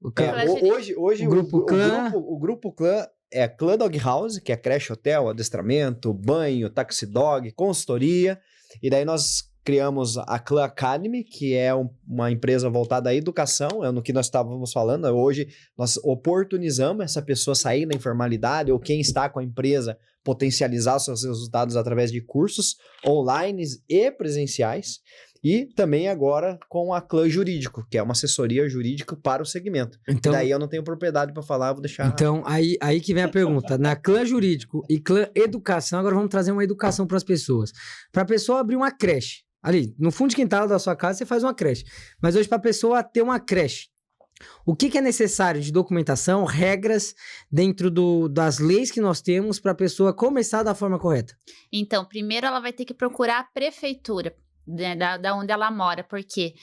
Hoje o grupo clã. O grupo clã é Clã Dog House, que é creche, hotel, adestramento, banho, taxi dog, consultoria. E daí nós criamos a Clã Academy, que é uma empresa voltada à educação, é no que nós estávamos falando. Hoje nós oportunizamos essa pessoa sair da informalidade ou quem está com a empresa potencializar seus resultados através de cursos online e presenciais. E também agora com a Clã Jurídico, que é uma assessoria jurídica para o segmento. Então, daí eu não tenho propriedade para falar, vou deixar... Então, aí que vem a pergunta. Na Clã Jurídico e Clã Educação, agora vamos trazer uma educação para as pessoas. Para a pessoa abrir uma creche. Ali, no fundo de quintal da sua casa, você faz uma creche. Mas hoje, para a pessoa ter uma creche, o que é necessário de documentação, regras, dentro das leis que nós temos para a pessoa começar da forma correta? Então, primeiro ela vai ter que procurar a prefeitura. Da onde ela mora, porque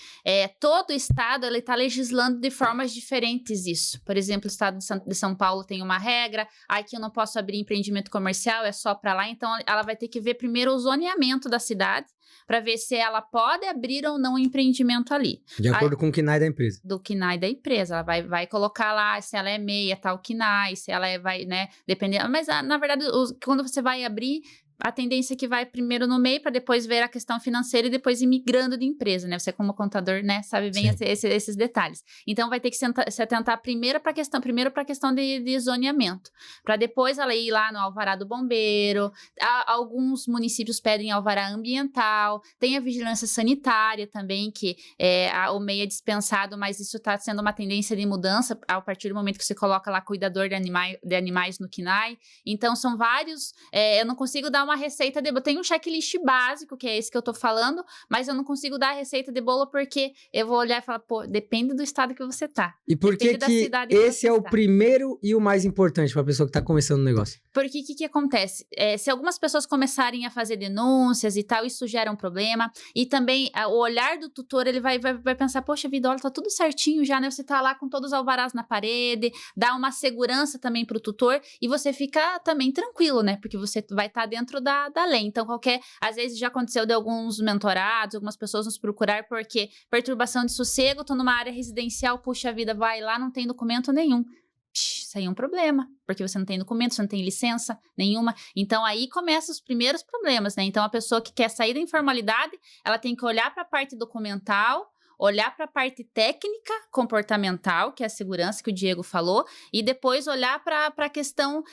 todo o estado ele está legislando de formas diferentes isso. Por exemplo, o estado de São Paulo tem uma regra, aqui eu não posso abrir empreendimento comercial, é só para lá, então ela vai ter que ver primeiro o zoneamento da cidade, para ver se ela pode abrir ou não um empreendimento ali. De acordo com o KNAI da empresa. Do KNAI da empresa. Ela vai colocar lá se ela é meia, tal KNAI, se ela vai, né, dependendo. Mas, na verdade, quando você vai abrir, a tendência é que vai primeiro no MEI para depois ver a questão financeira e depois ir migrando de empresa, né? Você como contador, né, sabe bem esses detalhes. Então vai ter que se atentar primeiro para a questão de zoneamento, para depois ela ir lá no alvará do bombeiro. Alguns municípios pedem alvará ambiental, tem a vigilância sanitária também, que o MEI é dispensado, mas isso está sendo uma tendência de mudança a partir do momento que você coloca lá cuidador de animais no KNAI. Então são vários, eu não consigo dar uma receita de bolo. Tem um checklist básico, que é esse que eu tô falando, mas eu não consigo dar a receita de bolo porque eu vou olhar e falar, pô, depende do estado que você tá. E por que esse é o primeiro e o mais importante para a pessoa que tá começando o negócio? Porque o que acontece? Se algumas pessoas começarem a fazer denúncias e tal, isso gera um problema. E também o olhar do tutor, ele vai pensar, poxa vida, olha, tá tudo certinho já, né? Você tá lá com todos os alvarás na parede, dá uma segurança também pro tutor e você fica também tranquilo, né? Porque você vai estar dentro da lei. Então, às vezes já aconteceu de alguns mentorados, algumas pessoas nos procurar porque perturbação de sossego, tô numa área residencial, puxa vida, vai lá, não tem documento nenhum. Isso aí é um problema, porque você não tem documento, você não tem licença nenhuma. Então, aí começam os primeiros problemas, né? Então, a pessoa que quer sair da informalidade, ela tem que olhar para a parte documental, olhar para a parte técnica, comportamental, que é a segurança que o Diego falou, e depois olhar para a questão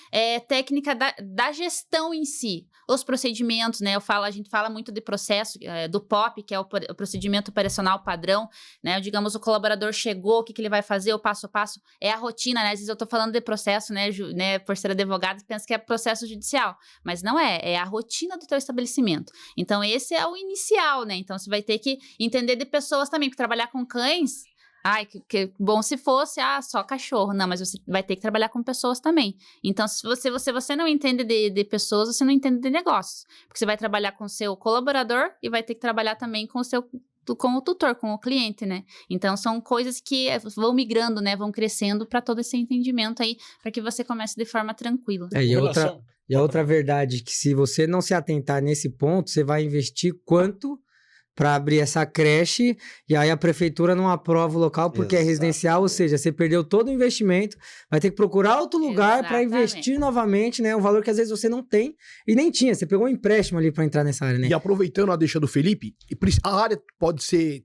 técnica da gestão em si. Os procedimentos, né? A gente fala muito de processo, do POP, que é o procedimento operacional padrão, né? Digamos, o colaborador chegou, o que ele vai fazer, o passo a passo, é a rotina, né? Às vezes eu tô falando de processo, né? Por ser advogado, pensa que é processo judicial, mas não é a rotina do teu estabelecimento. Então, esse é o inicial, né? Então, você vai ter que entender de pessoas também, porque trabalhar com cães, que bom se fosse, só cachorro. Não, mas você vai ter que trabalhar com pessoas também. Então, se você não entende de pessoas, você não entende de negócios. Porque você vai trabalhar com o seu colaborador e vai ter que trabalhar também com o tutor, com o cliente, né? Então, são coisas que vão migrando, né? Vão crescendo para todo esse entendimento aí, para que você comece de forma tranquila. E a outra verdade, que se você não se atentar nesse ponto, você vai investir quanto para abrir essa creche, e aí a prefeitura não aprova o local porque é residencial, ou seja, você perdeu todo o investimento, vai ter que procurar outro lugar para investir novamente, né? Um valor que às vezes você não tem e nem tinha, você pegou um empréstimo ali para entrar nessa área, né? E aproveitando a deixa do Felipe, a área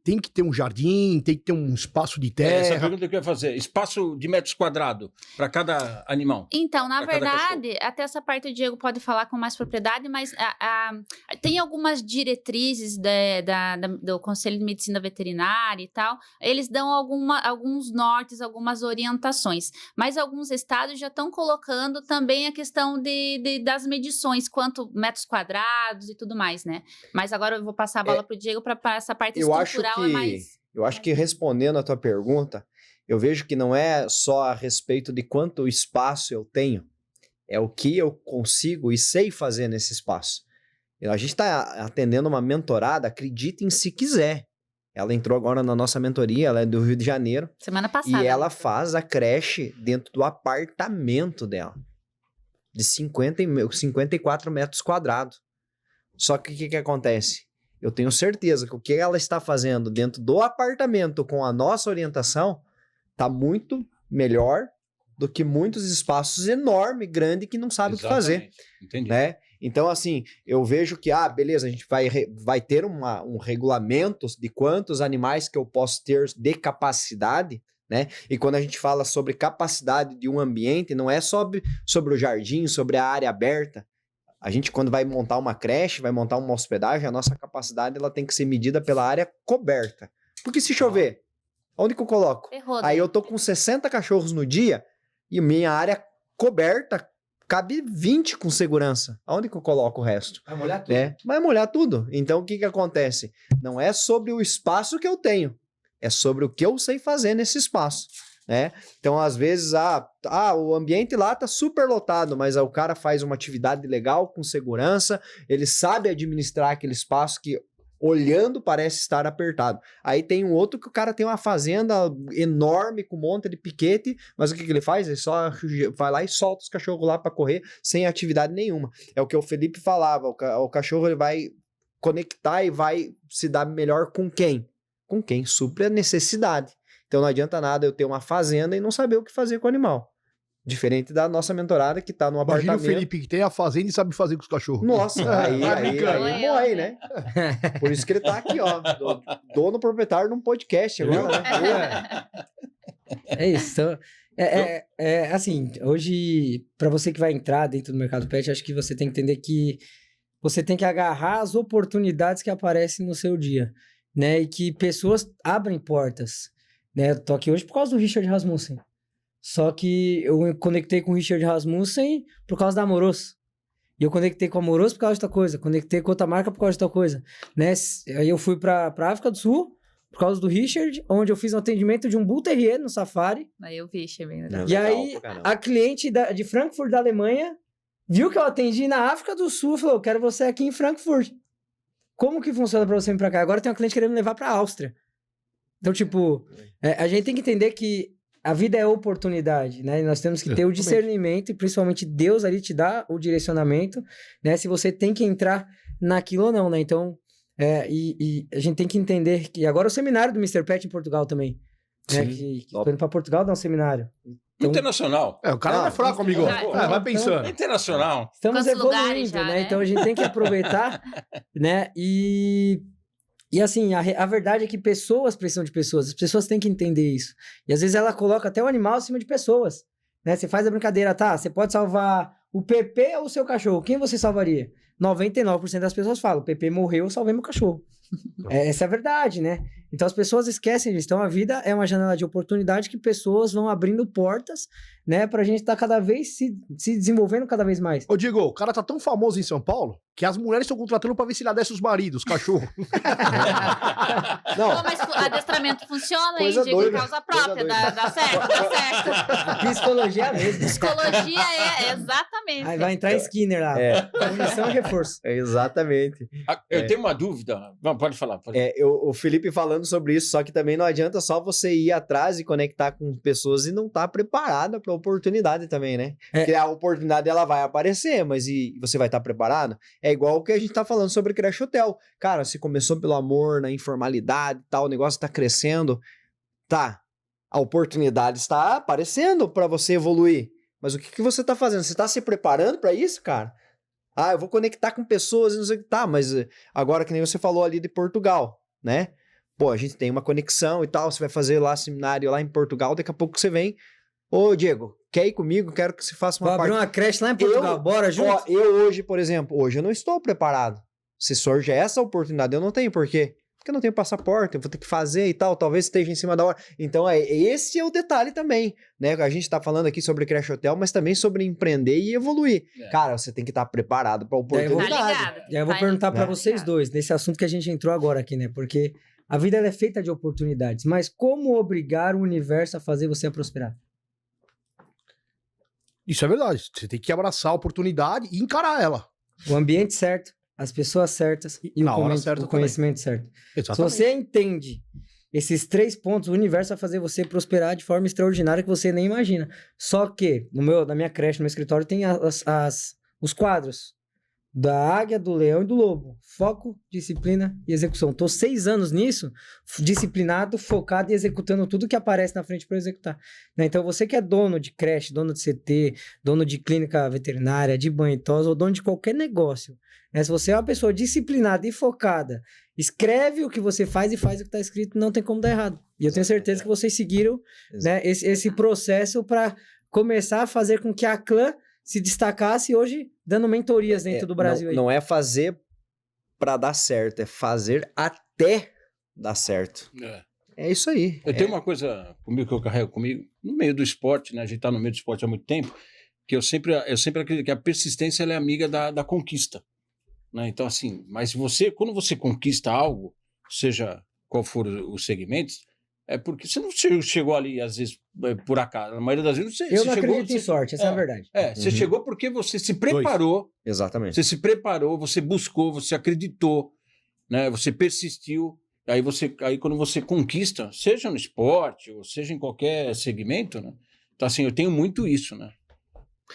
tem que ter um jardim, tem que ter um espaço de terra. Essa pergunta que eu ia fazer, espaço de metros quadrados para cada animal. Então, na verdade, até essa parte o Diego pode falar com mais propriedade, mas tem algumas diretrizes do Conselho de Medicina Veterinária e tal, eles dão alguns nortes, algumas orientações, mas alguns estados já estão colocando também a questão das medições, quanto metros quadrados e tudo mais, né? Mas agora eu vou passar a bola pro Diego para essa parte estrutural. Eu acho que respondendo a tua pergunta, eu vejo que não é só a respeito de quanto espaço eu tenho, é o que eu consigo e sei fazer nesse espaço. A gente está atendendo uma mentorada, acreditem se quiser. Ela entrou agora na nossa mentoria, ela é do Rio de Janeiro. Semana passada. E ela faz a creche dentro do apartamento dela, de 54 metros quadrados. Só que o que acontece? Eu tenho certeza que o que ela está fazendo dentro do apartamento com a nossa orientação está muito melhor do que muitos espaços enormes, grandes, que não sabe o que fazer. Entendi. Né? Então, assim, eu vejo que, beleza, a gente vai ter um regulamento de quantos animais que eu posso ter de capacidade, né? E quando a gente fala sobre capacidade de um ambiente, não é sobre o jardim, sobre a área aberta. A gente, quando vai montar uma creche, vai montar uma hospedagem, a nossa capacidade ela tem que ser medida pela área coberta. Porque se chover, onde que eu coloco? Aí eu tô com 60 cachorros no dia e minha área coberta cabe 20 com segurança. Aonde que eu coloco o resto? Vai molhar tudo. Vai molhar tudo. Então, o que que acontece? Não é sobre o espaço que eu tenho. É sobre o que eu sei fazer nesse espaço. Né? Então, às vezes, o ambiente lá tá super lotado, mas o cara faz uma atividade legal, com segurança, ele sabe administrar aquele espaço que, olhando, parece estar apertado. Aí tem um outro que o cara tem uma fazenda enorme com um monte de piquete, mas o que ele faz? Ele só vai lá e solta os cachorros lá para correr sem atividade nenhuma. É o que o Felipe falava, o cachorro ele vai conectar e vai se dar melhor com quem? Com quem supre a necessidade. Então não adianta nada eu ter uma fazenda e não saber o que fazer com o animal. Diferente da nossa mentorada que tá no Imagina apartamento. o Felipe que tem a fazenda e sabe fazer com os cachorros. Nossa, aí morre, né? Por isso que ele tá aqui, ó. Dono proprietário num podcast agora, né? É isso. Então, assim, hoje, para você que vai entrar dentro do mercado pet, acho que você tem que entender que você tem que agarrar as oportunidades que aparecem no seu dia, né? E que pessoas abrem portas, né? Eu tô aqui hoje por causa do Richard Rasmussen. Só que eu conectei com o Richard Rasmussen por causa da Amoroso. E eu conectei com a Amoroso por causa de tal coisa. Conectei com outra marca por causa de tal coisa. Né? Aí eu fui pra África do Sul por causa do Richard, onde eu fiz um atendimento de um Bull Terrier no Safari. Aí eu vi, achei bem legal. E aí, a cliente de Frankfurt, da Alemanha, viu que eu atendi na África do Sul, falou, quero você aqui em Frankfurt. Como que funciona pra você vir pra cá? Agora tem uma cliente querendo me levar pra Áustria. Então, tipo, a gente tem que entender que a vida é oportunidade, né? E nós temos que ter o discernimento e principalmente Deus ali te dá o direcionamento, né? Se você tem que entrar naquilo ou não, né? Então, e a gente tem que entender que agora o seminário do Mr. Pet em Portugal também, né? Que tô indo pra Portugal dar um seminário. Então, internacional. O cara não é fraco, amigo. Vai pensando. Internacional. Estamos Quantos evoluindo, lugares já, né? né? Então a gente tem que aproveitar, né? E assim, a verdade é que pessoas precisam de pessoas. As pessoas têm que entender isso. E às vezes ela coloca até o animal acima de pessoas, né? Você faz a brincadeira, tá? Você pode salvar o PP ou o seu cachorro. Quem você salvaria? 99% das pessoas falam, o PP morreu, eu salvei meu cachorro. Essa é a verdade, né? Então as pessoas esquecem disso. Então a vida é uma janela de oportunidade que pessoas vão abrindo portas, né? Pra gente estar cada vez se desenvolvendo cada vez mais. Ô, Diego, o cara tá tão famoso em São Paulo que as mulheres estão contratando pra ver se ele adestra os maridos, cachorro. Não, Pô, mas adestramento funciona, hein, Coisa Diego? doida, Causa coisa própria, doida. dá certo, dá certo. A psicologia é a mesma. Psicologia exatamente. Aí vai entrar em Skinner lá. Punição e reforço. Exatamente. Eu tenho uma dúvida. Não, pode falar. O Felipe falando sobre isso, só que também não adianta só você ir atrás e conectar com pessoas e não estar preparada para a oportunidade também, né? Porque a oportunidade ela vai aparecer, mas e você vai estar preparado? É igual o que a gente tá falando sobre Crash Hotel. Cara, se começou pelo amor, na informalidade e tal, o negócio tá crescendo, tá, a oportunidade está aparecendo para você evoluir. Mas o que você tá fazendo? Você tá se preparando para isso, cara? Ah, eu vou conectar com pessoas e não sei o que. Tá, mas agora que nem você falou ali de Portugal, né? Pô, a gente tem uma conexão e tal, você vai fazer lá seminário lá em Portugal, daqui a pouco você vem. Ô, Diego, quer ir comigo? Quero que você faça uma Vou parte. abrir uma creche lá em Portugal, bora junto? Ó, eu hoje, por exemplo, hoje eu não estou preparado. Se surge essa oportunidade, eu não tenho. Por quê? Porque eu não tenho passaporte, eu vou ter que fazer e tal, talvez esteja em cima da hora. Então, esse é o detalhe também, né? A gente tá falando aqui sobre Crash Hotel, mas também sobre empreender e evoluir. Cara, você tem que estar preparado para a oportunidade. Tá ligado. E aí eu vou perguntar pra vocês dois, nesse assunto que a gente entrou agora aqui, né? Porque a vida ela é feita de oportunidades, mas como obrigar o universo a fazer você prosperar? Isso é verdade. Você tem que abraçar a oportunidade e encarar ela. O ambiente certo, as pessoas certas e Na hora certa o conhecimento certo. Exatamente. Se você entende esses 3 pontos, o universo vai fazer você prosperar de forma extraordinária que você nem imagina. Só que na minha creche, no meu escritório, tem os quadros da águia, do leão e do lobo. Foco, disciplina e execução. Tô 6 anos nisso, disciplinado, focado e executando tudo que aparece na frente para executar. Né? Então, você que é dono de creche, dono de CT, dono de clínica veterinária, de banho e tosa, ou dono de qualquer negócio, né? Se você é uma pessoa disciplinada e focada, escreve o que você faz e faz o que está escrito, não tem como dar errado. E eu tenho certeza que vocês seguiram, né, esse processo para começar a fazer com que a clã se destacasse hoje dando mentorias dentro do Brasil. Não é fazer para dar certo, é fazer até dar certo. É isso aí. Eu tenho uma coisa comigo que eu carrego comigo, no meio do esporte, né? A gente está no meio do esporte há muito tempo, que eu sempre acredito que a persistência ela é amiga da conquista. Né? Então, assim, mas quando você conquista algo, seja qual for os segmentos, é porque você não chegou ali, às vezes, por acaso. Na maioria das vezes, Eu não acredito em sorte, essa é a verdade. Você chegou porque você se preparou. Exatamente. Você se preparou, você buscou, você acreditou, né? Você persistiu. Aí quando você conquista, seja no esporte, ou seja em qualquer segmento, né? Então, assim, eu tenho muito isso, né?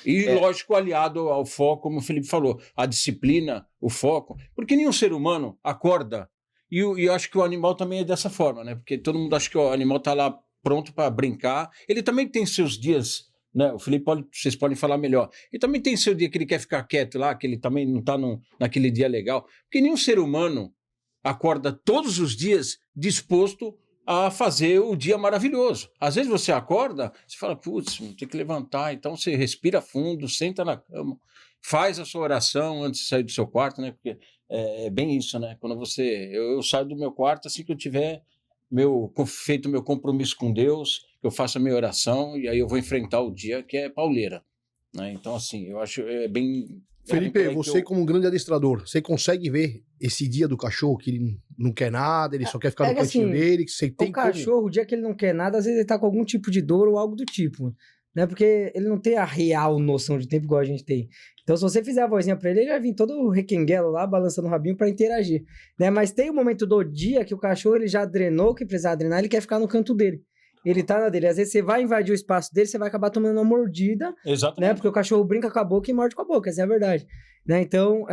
E, lógico, aliado ao foco, como o Felipe falou, a disciplina, o foco. Porque nenhum ser humano acorda. E eu acho que o animal também é dessa forma, né? Porque todo mundo acha que o animal tá lá pronto para brincar. Ele também tem seus dias, né? O Felipe vocês podem falar melhor. Ele também tem seu dia que ele quer ficar quieto lá, que ele também não tá naquele dia legal. Porque nenhum ser humano acorda todos os dias disposto a fazer o dia maravilhoso. Às vezes você acorda, você fala, putz, tem que levantar. Então você respira fundo, senta na cama, faz a sua oração antes de sair do seu quarto, né? Porque é bem isso, né? Quando eu saio do meu quarto assim que eu tiver feito meu compromisso com Deus, que eu faço a minha oração e aí eu vou enfrentar o dia que é pauleira, né? Então, assim, eu acho bem... Felipe, você como um grande adestrador, você consegue ver esse dia do cachorro que ele não quer nada, ele só quer ficar no cantinho dele, que você tem o cachorro, o dia que ele não quer nada, às vezes ele tá com algum tipo de dor ou algo do tipo. né? Porque ele não tem a real noção de tempo igual a gente tem. Então, se você fizer a vozinha pra ele, ele vai vir todo requenguelo lá, balançando o rabinho pra interagir, né? Mas tem um momento do dia que o cachorro, ele já drenou o que precisava drenar, ele quer ficar no canto dele. Ele tá na dele. Às vezes você vai invadir o espaço dele, você vai acabar tomando uma mordida, Exatamente. né? Porque o cachorro brinca com a boca e morde com a boca, essa é a verdade. Né? Então,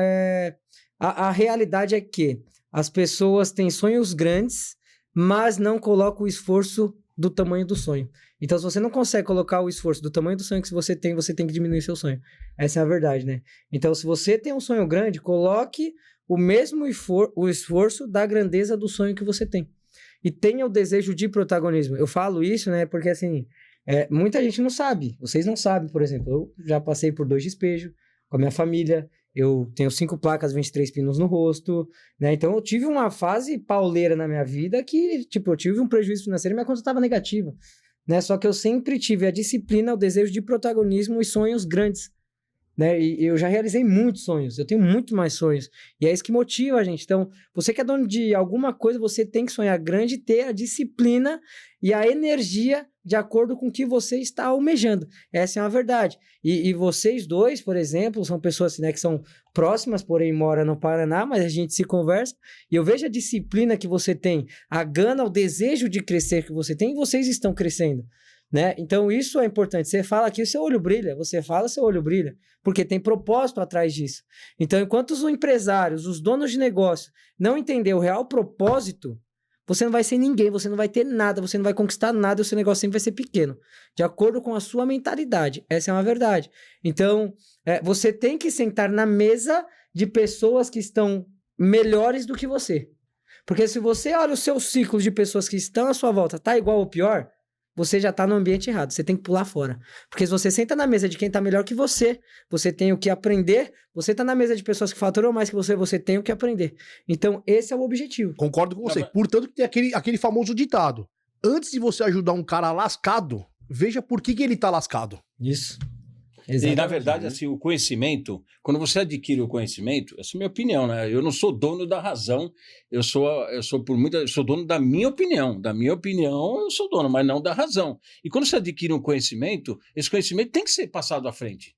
a realidade é que as pessoas têm sonhos grandes, mas não colocam o esforço do tamanho do sonho. Então, se você não consegue colocar o esforço do tamanho do sonho que você tem que diminuir seu sonho. Essa é a verdade, né? Então, se você tem um sonho grande, coloque o mesmo esforço da grandeza do sonho que você tem. E tenha o desejo de protagonismo. Eu falo isso, né? Porque, assim, muita gente não sabe. Vocês não sabem, por exemplo. Eu já passei por 2 despejos com a minha família. Eu tenho 5 placas, 23 pinos no rosto, né? Então, eu tive uma fase pauleira na minha vida que, tipo, eu tive um prejuízo financeiro e minha conta estava negativa, né? Só que eu sempre tive a disciplina, o desejo de protagonismo e sonhos grandes, né? E eu já realizei muitos sonhos, eu tenho muito mais sonhos. E é isso que motiva a gente. Então, você que é dono de alguma coisa, você tem que sonhar grande e ter a disciplina e a energia de acordo com o que você está almejando. Essa é uma verdade. E vocês dois, por exemplo, são pessoas assim, né, que são próximas, porém moram no Paraná, mas a gente se conversa. E eu vejo a disciplina que você tem, a gana, o desejo de crescer que você tem, e vocês estão crescendo, né? Então, isso é importante. Você fala aqui, o seu olho brilha. Você fala, seu olho brilha. Porque tem propósito atrás disso. Então, enquanto os empresários, os donos de negócio, não entender o real propósito, você não vai ser ninguém, você não vai ter nada, você não vai conquistar nada, o seu negócio sempre vai ser pequeno. De acordo com a sua mentalidade. Essa é uma verdade. Então, você tem que sentar na mesa de pessoas que estão melhores do que você. Porque se você olha o seu ciclo de pessoas que estão à sua volta, tá igual ou pior, você já tá no ambiente errado, você tem que pular fora. Porque se você senta na mesa de quem tá melhor que você tem o que aprender, você tá na mesa de pessoas que faturam mais que você tem o que aprender. Então, esse é o objetivo. Concordo com você. Portanto, tem aquele famoso ditado. Antes de você ajudar um cara lascado, veja por que ele tá lascado. Isso. E, Exatamente. na verdade, assim, o conhecimento, quando você adquire o conhecimento, essa é a minha opinião, né? Eu não sou dono da razão, eu sou dono da minha opinião. Da minha opinião, eu sou dono, mas não da razão. E quando você adquire um conhecimento, esse conhecimento tem que ser passado à frente.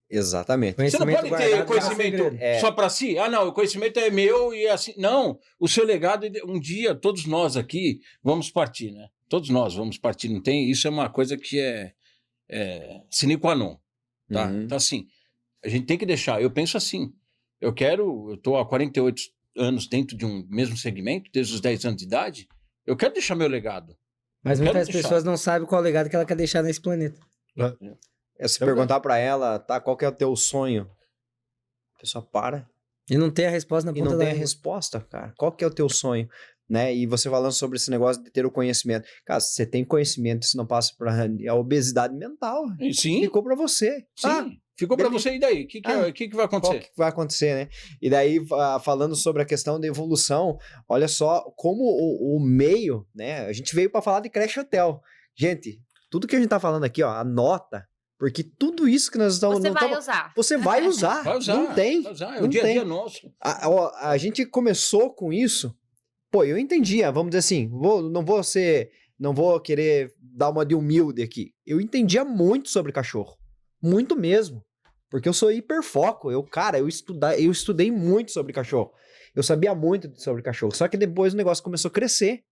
Exatamente. Você não pode ter guardado conhecimento só para si. Ah, não, o conhecimento é meu e assim. Não, o seu legado, um dia, todos nós aqui vamos partir, né? Todos nós vamos partir, não tem? Isso é uma coisa que é sine qua non. Tá? Uhum. Então, assim, a gente tem que deixar. Eu penso assim, eu estou há 48 anos dentro de um mesmo segmento, desde os 10 anos de idade, eu quero deixar meu legado. Mas Eu quero muitas deixar. pessoas não sabem qual é o legado que ela quer deixar nesse planeta. Se perguntar pra ela, tá, qual que é o teu sonho? A pessoa para E não tem a resposta na e ponta não da tem a língua. resposta, cara. Qual que é o teu sonho? Né? E você falando sobre esse negócio de ter o conhecimento. Cara, se você tem conhecimento, se não passa pra a obesidade mental, E sim, ficou pra você. sim. Ficou para você, e daí? O que vai Qual acontecer? que vai acontecer, né? E daí, falando sobre a questão da evolução, olha só como o meio, né? A gente veio para falar de creche hotel. Gente, tudo que a gente tá falando aqui, ó, anota, porque tudo isso que nós estamos... Você vai usar. Você vai usar. Vai usar. Não tem. Vai usar. É não o dia a tem. dia nosso. A gente começou com isso. Pô, eu entendia, vamos dizer assim, não vou querer dar uma de humilde aqui. Eu entendia muito sobre cachorro. Muito mesmo. Porque eu sou hiperfoco. Eu estudei muito sobre cachorro. Eu sabia muito sobre cachorro. Só que depois o negócio começou a crescer.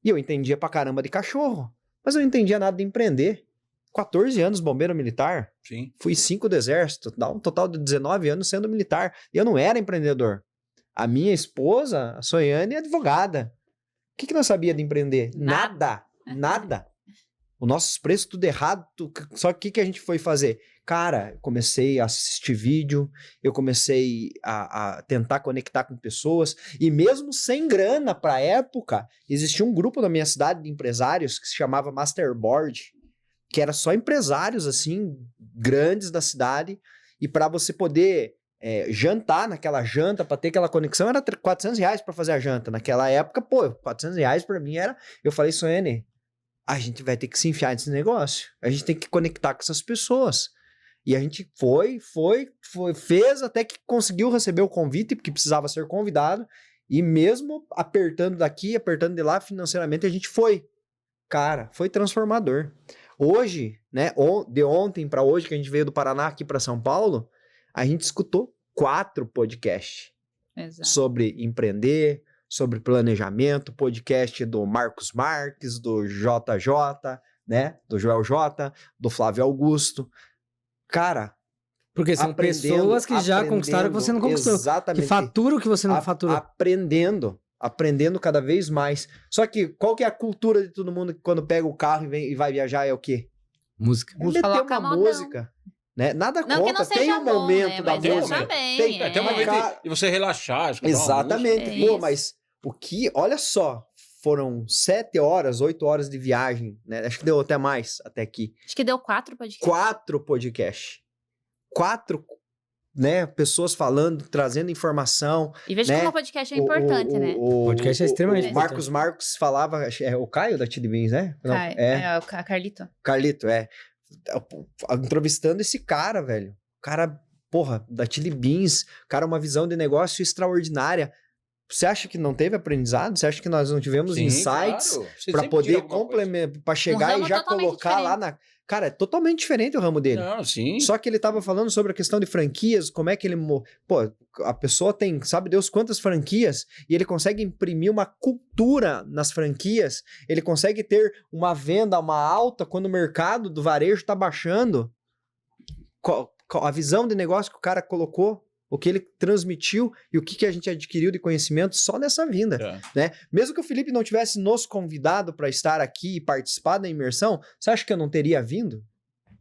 E eu entendia pra caramba de cachorro. Mas eu não entendia nada de empreender. 14 anos bombeiro militar. Sim. Fui 5 do exército. Dá um total de 19 anos sendo militar. E eu não era empreendedor. A minha esposa, a Soiane, é advogada. O que nós sabia de empreender? Nada. Nada. Os nossos preços tudo errado. Só que o que a gente foi fazer? Cara, eu comecei a assistir vídeo, eu comecei a tentar conectar com pessoas, e mesmo sem grana para a época, existia um grupo na minha cidade de empresários que se chamava Masterboard, que era só empresários, assim, grandes da cidade, e para você poder jantar naquela janta, para ter aquela conexão, era R$400 para fazer a janta. Naquela época, pô, R$400 para mim era... Eu falei, Soene, a gente vai ter que se enfiar nesse negócio, a gente tem que conectar com essas pessoas. E a gente fez até que conseguiu receber o convite, porque precisava ser convidado, e mesmo apertando daqui, apertando de lá financeiramente, a gente foi. Cara, foi transformador. Hoje, né, de ontem para hoje, que a gente veio do Paraná aqui para São Paulo, a gente escutou 4 podcasts Exato. sobre empreender, sobre planejamento, podcast do Marcos Marques, do JJ, né, do Joel J, do Flávio Augusto. Cara, Porque são pessoas que já conquistaram o que você não conquistou. Exatamente. Que faturam o que você não faturou. Aprendendo cada vez mais. Só que qual que é a cultura de todo mundo que quando pega o carro e vai viajar é o quê? Música. É meter Coloca uma modão. música. Né? Nada Não que contra, não tem seja um bom, momento né? da Mas veja música. bem, Tem um momento Cara, de você relaxar. escutar uma música. exatamente. É Pô, isso. mas o que, olha só, foram 7 horas, 8 horas de viagem, né? Acho que deu até mais, até aqui. Acho que deu 4 podcasts. 4 podcasts. 4, né, pessoas falando, trazendo informação. E veja né? como o podcast é importante, né? O Podcast é extremamente o Marcos Marques falava, é o Caio da Chili Beans, né? Não, Kai, é, o Carlito. Carlito, é. Entrevistando esse cara, velho. O cara, porra, da Chili Beans, cara, uma visão de negócio extraordinária. Você acha que não teve aprendizado? Você acha que nós não tivemos Sim, insights claro. Você para sempre tira poder alguma coisa. complementar, para chegar ramo e já totalmente colocar lá na... Cara, é totalmente diferente o ramo dele. Não, sim. Só que ele tava falando sobre a questão de franquias, como é que ele... Pô, a pessoa tem, sabe Deus quantas franquias, e ele consegue imprimir uma cultura nas franquias, ele consegue ter uma venda, uma alta, quando o mercado do varejo tá baixando. A visão de negócio que o cara colocou, o que ele transmitiu e o que a gente adquiriu de conhecimento só nessa vinda. É. Né? Mesmo que o Felipe não tivesse nos convidado para estar aqui e participar da imersão, você acha que eu não teria vindo?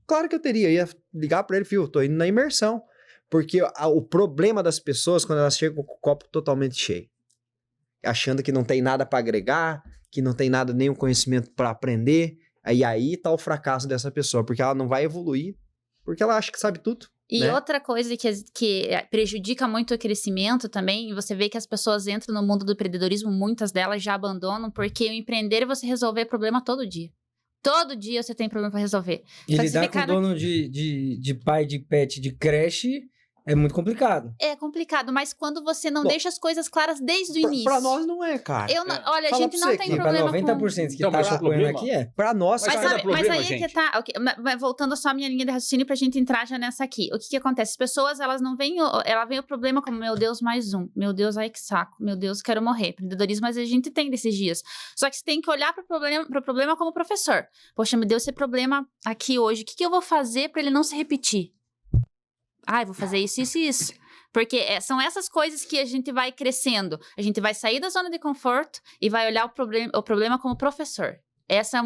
Claro que eu teria, ia ligar para ele, filho, eu tô indo na imersão. Porque o problema das pessoas quando elas chegam com o copo totalmente cheio, achando que não tem nada para agregar, que não tem nada, nenhum conhecimento para aprender, aí tá o fracasso dessa pessoa, porque ela não vai evoluir, porque ela acha que sabe tudo. E né? outra coisa que prejudica muito o crescimento também, você vê que as pessoas entram no mundo do empreendedorismo, muitas delas já abandonam, porque o empreender é você resolver problema todo dia. Todo dia você tem problema para resolver. E Só que lidar se com o ficar dono de pai de pet de creche é muito complicado. É complicado, mas quando você não Bom, deixa as coisas claras desde o início. Pra nós não é, cara. Olha, a Fala gente pra não você tem que- Para problema 90% que Então, tá mas o acompanhando problema- aqui é. Pra nós, Mas, cada cara, mas problema, aí é que gente. tá. Ok, mas voltando só a minha linha de raciocínio pra gente entrar já nessa aqui. O que acontece? As pessoas, elas não veem. Ela vem o problema como, meu Deus, mais um. Meu Deus, ai que saco. Meu Deus, quero morrer. Empreendedorismo, mas a gente tem desses dias. Só que você tem que olhar pro problema como professor. Poxa, me deu esse problema aqui hoje. O que eu vou fazer pra ele não se repetir? Eu vou fazer isso, isso e isso. Porque são essas coisas que a gente vai crescendo. A gente vai sair da zona de conforto e vai olhar o problema como professor. Essa é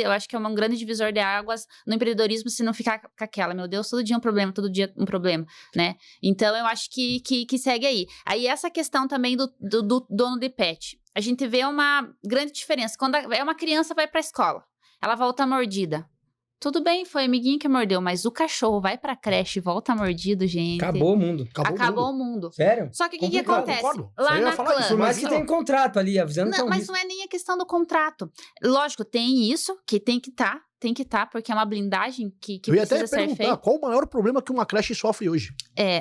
eu acho que é um grande divisor de águas no empreendedorismo, se não ficar com aquela, meu Deus, todo dia um problema, todo dia um problema, né? Então, eu acho que segue aí. Aí, essa questão também do dono de pet. A gente vê uma grande diferença. Quando uma criança vai pra escola, ela volta mordida. Tudo bem, foi o amiguinho que mordeu, mas o cachorro vai pra creche e volta mordido, gente. Acabou o mundo. Acabou o mundo. Sério? Só que o que Complicado, acontece? concordo. Só Lá ia na falar isso, clã. Por mais Mas que não. tem contrato ali, avisando que é Não, um mas risco. não é nem a questão do contrato. Lógico, tem isso, que tem que estar, porque é uma blindagem que Eu ia até precisa ser perguntar, feita. qual o maior problema que uma creche sofre hoje?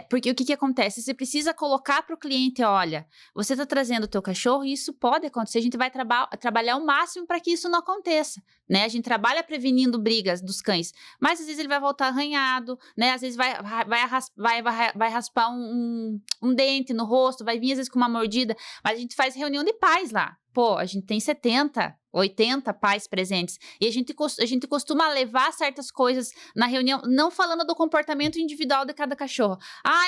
Porque o que acontece? Você precisa colocar para o cliente, olha, você está trazendo o teu cachorro e isso pode acontecer, a gente vai trabalhar o máximo para que isso não aconteça, né? A gente trabalha prevenindo brigas dos cães, mas às vezes ele vai voltar arranhado, né? Às vezes vai raspar um dente no rosto, vai vir às vezes com uma mordida, mas a gente faz reunião de pais lá. Pô, a gente tem 70, 80 pais presentes. E a gente costuma levar certas coisas na reunião, não falando do comportamento individual de cada cachorro.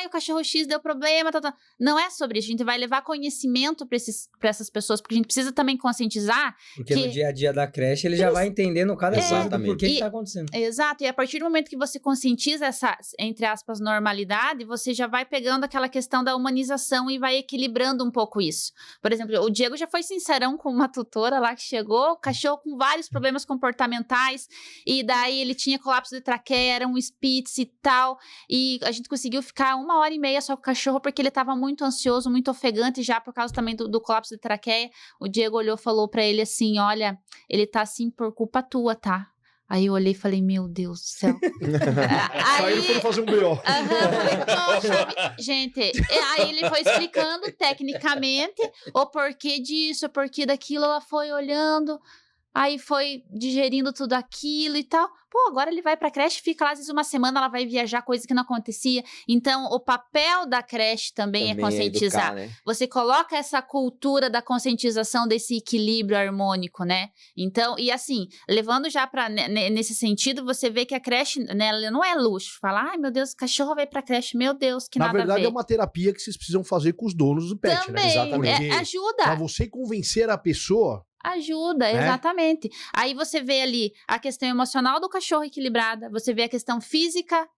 O cachorro X deu problema, tá. Não é sobre isso. A gente vai levar conhecimento para essas pessoas, porque a gente precisa também conscientizar. Porque no dia a dia da creche ele já vai entendendo cada coisa do Exatamente. porquê que tá acontecendo. Exato, e a partir do momento que você conscientiza essa, entre aspas, normalidade, você já vai pegando aquela questão da humanização e vai equilibrando um pouco isso. Por exemplo, o Diego já foi sincerão com uma tutora lá que chegou, o cachorro com vários problemas comportamentais, e daí ele tinha colapso de traqueia, era um Spitz e tal, e a gente conseguiu ficar 1h30 só com o cachorro, porque ele estava muito ansioso, muito ofegante já por causa também do colapso de traqueia. O Diego olhou e falou pra ele assim, olha, ele tá assim por culpa tua, tá? Aí eu olhei e falei, meu Deus do céu. Saíram foram fazer um B.O. Falei, poxa, gente, aí ele foi explicando tecnicamente o porquê disso, o porquê daquilo, ela foi olhando. aí foi digerindo tudo aquilo e tal. Pô, agora ele vai pra creche, fica lá, às vezes uma semana ela vai viajar, coisa que não acontecia. Então, o papel da creche também é conscientizar. educar, né? Você coloca essa cultura da conscientização desse equilíbrio harmônico, né? Então, e assim, levando já para nesse sentido, você vê que a creche, né, ela não é luxo. Fala, ai meu Deus, o cachorro vai pra creche, meu Deus, que Na nada verdade, a ver. é uma terapia que vocês precisam fazer com os donos do pet, Também, né? Exatamente. ajuda. Pra você convencer a pessoa. Ajuda, Né? exatamente. Aí você vê ali a questão emocional do cachorro equilibrada, você vê a questão física,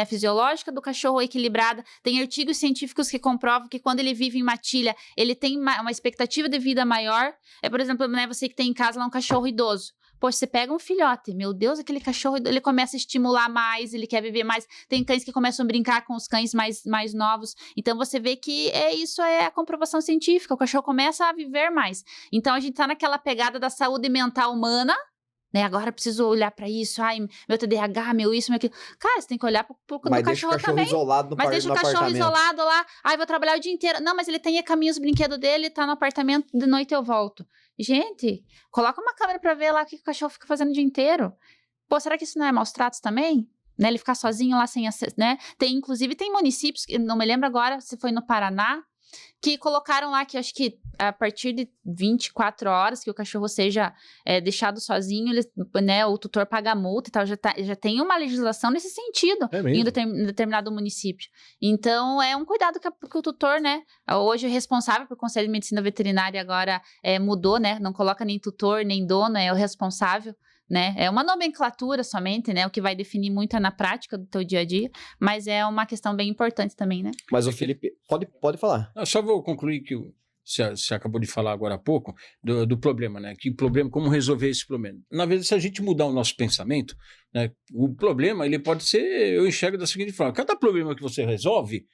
fisiológica do cachorro equilibrada. Tem artigos científicos que comprovam que quando ele vive em matilha, ele tem uma expectativa de vida maior. Por exemplo, né, você que tem em casa lá um cachorro idoso. Poxa, você pega um filhote, meu Deus, aquele cachorro, ele começa a estimular mais, ele quer viver mais. Tem cães que começam a brincar com os cães mais novos. Então, você vê que isso é a comprovação científica. O cachorro começa a viver mais. Então, a gente tá naquela pegada da saúde mental humana, né? Agora eu preciso olhar pra isso. Ai, meu TDAH, meu isso, meu aquilo. Cara, você tem que olhar pro Mas do deixa o cachorro cachorro também. isolado no, Mas deixa no o cachorro apartamento. isolado lá. Ai, vou trabalhar o dia inteiro. Não, mas ele tem a caminho os brinquedos dele, tá no apartamento, de noite eu volto. Gente, coloca uma câmera pra ver lá o que o cachorro fica fazendo o dia inteiro. Pô, será que isso não é maus tratos também? Né? Ele ficar sozinho lá sem acesso, né? Inclusive, tem municípios, não me lembro agora se foi no Paraná, que colocaram lá que acho que a partir de 24 horas que o cachorro seja deixado sozinho, ele, né, o tutor paga multa e tal, já tem uma legislação nesse sentido em determinado município. Então, é um cuidado que o tutor, né, hoje o responsável por Conselho de Medicina Veterinária agora mudou, né, não coloca nem tutor, nem dono, é o responsável. Né? É uma nomenclatura somente, né? O que vai definir muito é na prática do teu dia a dia, mas é uma questão bem importante também, né? Mas o Felipe, pode falar. Eu só vou concluir que você acabou de falar agora há pouco do problema, né? Que problema, como resolver esse problema? Na verdade, se a gente mudar o nosso pensamento, né? O problema, ele pode ser, eu enxergo da seguinte forma: cada problema que você resolve